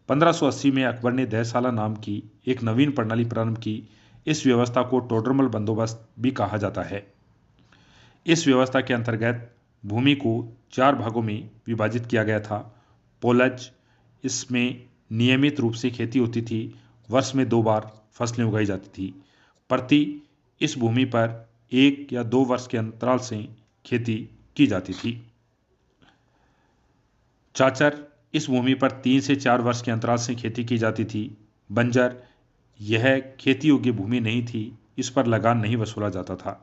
1580 में अकबर ने दहसाला नाम की एक नवीन प्रणाली प्रारंभ की। इस व्यवस्था को टोडरमल बंदोबस्त भी कहा जाता है। इस व्यवस्था के अंतर्गत भूमि को 4 भागों में विभाजित किया गया था। पोलज, इसमें नियमित रूप से खेती होती थी। वर्ष में 2 बार फसलें उगाई जाती थी। प्रति इस भूमि पर 1 या 2 वर्ष के अंतराल से खेती की जाती थी। चाचर, इस भूमि पर 3 से 4 वर्ष के अंतराल से खेती की जाती थी। बंजर, यह खेती योग्य भूमि नहीं थी, इस पर लगान नहीं वसूला जाता था।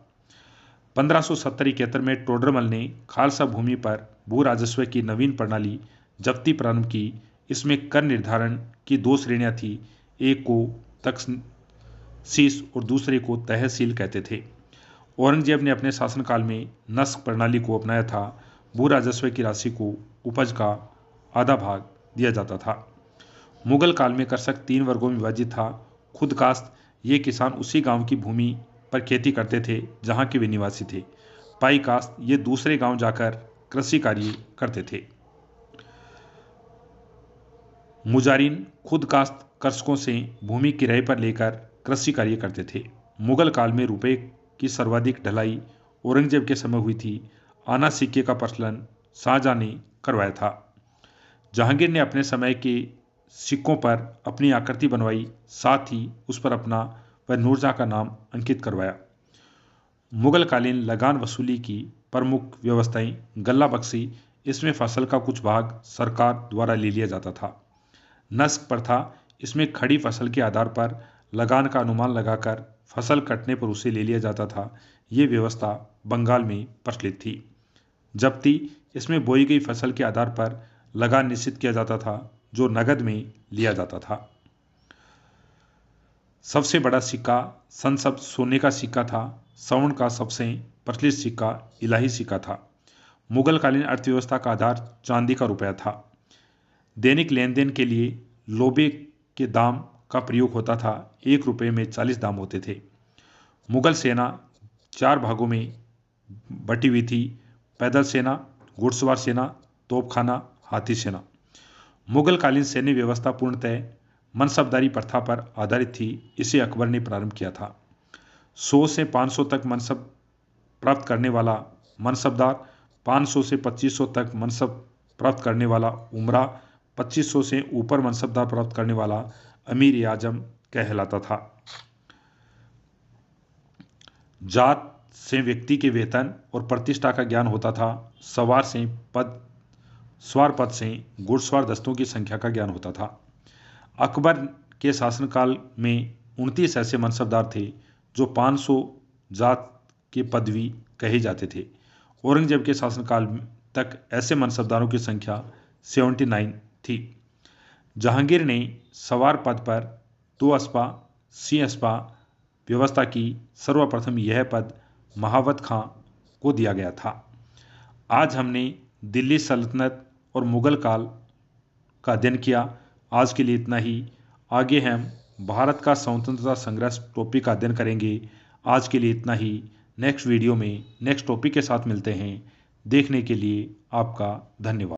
1570-71 में टोडरमल ने खालसा भूमि पर भू राजस्व की नवीन प्रणाली जब्ती प्रारंभ की। इसमें कर निर्धारण की 2 श्रेणियां थी। एक को तखसीस और दूसरे को तहसील कहते थे। औरंगजेब ने अपने शासनकाल में नस्क प्रणाली को अपनाया था। भू राजस्व की राशि को उपज का आधा भाग दिया जाता था। मुगल काल में कृषक 3 वर्गों में विभाजित था। खुद कास्त, ये किसान उसी गांव की भूमि पर खेती करते थे जहां के वे निवासी थे। पाई कास्त, ये दूसरे गांव जाकर कृषि कार्य करते थे। मुजारिन, खुद कास्त कृषकों से भूमि किराए पर लेकर कृषि कार्य करते थे। मुगल काल में रुपए की सर्वाधिक ढलाई औरंगजेब के समय हुई थी। आना सिक्के का प्रचलन शाहजहां ने करवाया था। जहांगीर ने अपने समय के सिक्कों पर अपनी आकृति बनवाई, साथ ही उस पर अपना व नूरजहां का नाम अंकित करवाया। मुगलकालीन लगान वसूली की प्रमुख व्यवस्थाएं: गल्ला बख्शी, इसमें फसल का कुछ भाग सरकार द्वारा ले लिया जाता था। नस्क प्रथा, इसमें खड़ी फसल के आधार पर लगान का अनुमान लगाकर फसल कटने पर उसे ले लिया जाता था। ये व्यवस्था बंगाल में प्रचलित थी। जब्ती, इसमें बोई गई फसल के आधार पर लगान निश्चित किया जाता था, जो नगद में लिया जाता था। सबसे बड़ा सिक्का संसब सोने का सिक्का था। स्वर्ण का सबसे प्रचलित सिक्का इलाही सिक्का था। मुगलकालीन अर्थव्यवस्था का आधार चांदी का रुपया था। दैनिक लेन देन के लिए लोबे के दाम का प्रयोग होता था। 1 रुपये में 40 दाम होते थे। मुगल सेना 4 भागों में बटी हुई थी: पैदल सेना, घुड़सवार सेना, तोपखाना, हाथी सेना। मुगलकालीन सैन्य व्यवस्था पूर्णतः मनसबदारी प्रथा पर आधारित थी। इसे अकबर ने प्रारंभ किया था। 100 से 500 तक मनसब प्राप्त करने वाला मनसबदार, 500 से 2500 तक मनसब प्राप्त करने वाला उमरा, 2500 से ऊपर मनसबदार प्राप्त करने वाला अमीर आजम कहलाता था। जात से व्यक्ति के वेतन और प्रतिष्ठा का ज्ञान होता था। सवार पद से घुड़सवार दस्तों की संख्या का ज्ञान होता था। अकबर के शासनकाल में 29 ऐसे मनसबदार थे जो 500 जात के पदवी कहे जाते थे। औरंगजेब के शासनकाल तक ऐसे मनसबदारों की संख्या 79 थी। जहांगीर ने सवार पद पर 2 अस्पा सिंह अस्पा व्यवस्था की। सर्वप्रथम यह पद महावत खां को दिया गया था। आज हमने दिल्ली सल्तनत और मुगल काल का अध्ययन किया। आज के लिए इतना ही। आगे हम भारत का स्वतंत्रता संग्राम टॉपिक का अध्ययन करेंगे। आज के लिए इतना ही। नेक्स्ट वीडियो में नेक्स्ट टॉपिक के साथ मिलते हैं। देखने के लिए आपका धन्यवाद।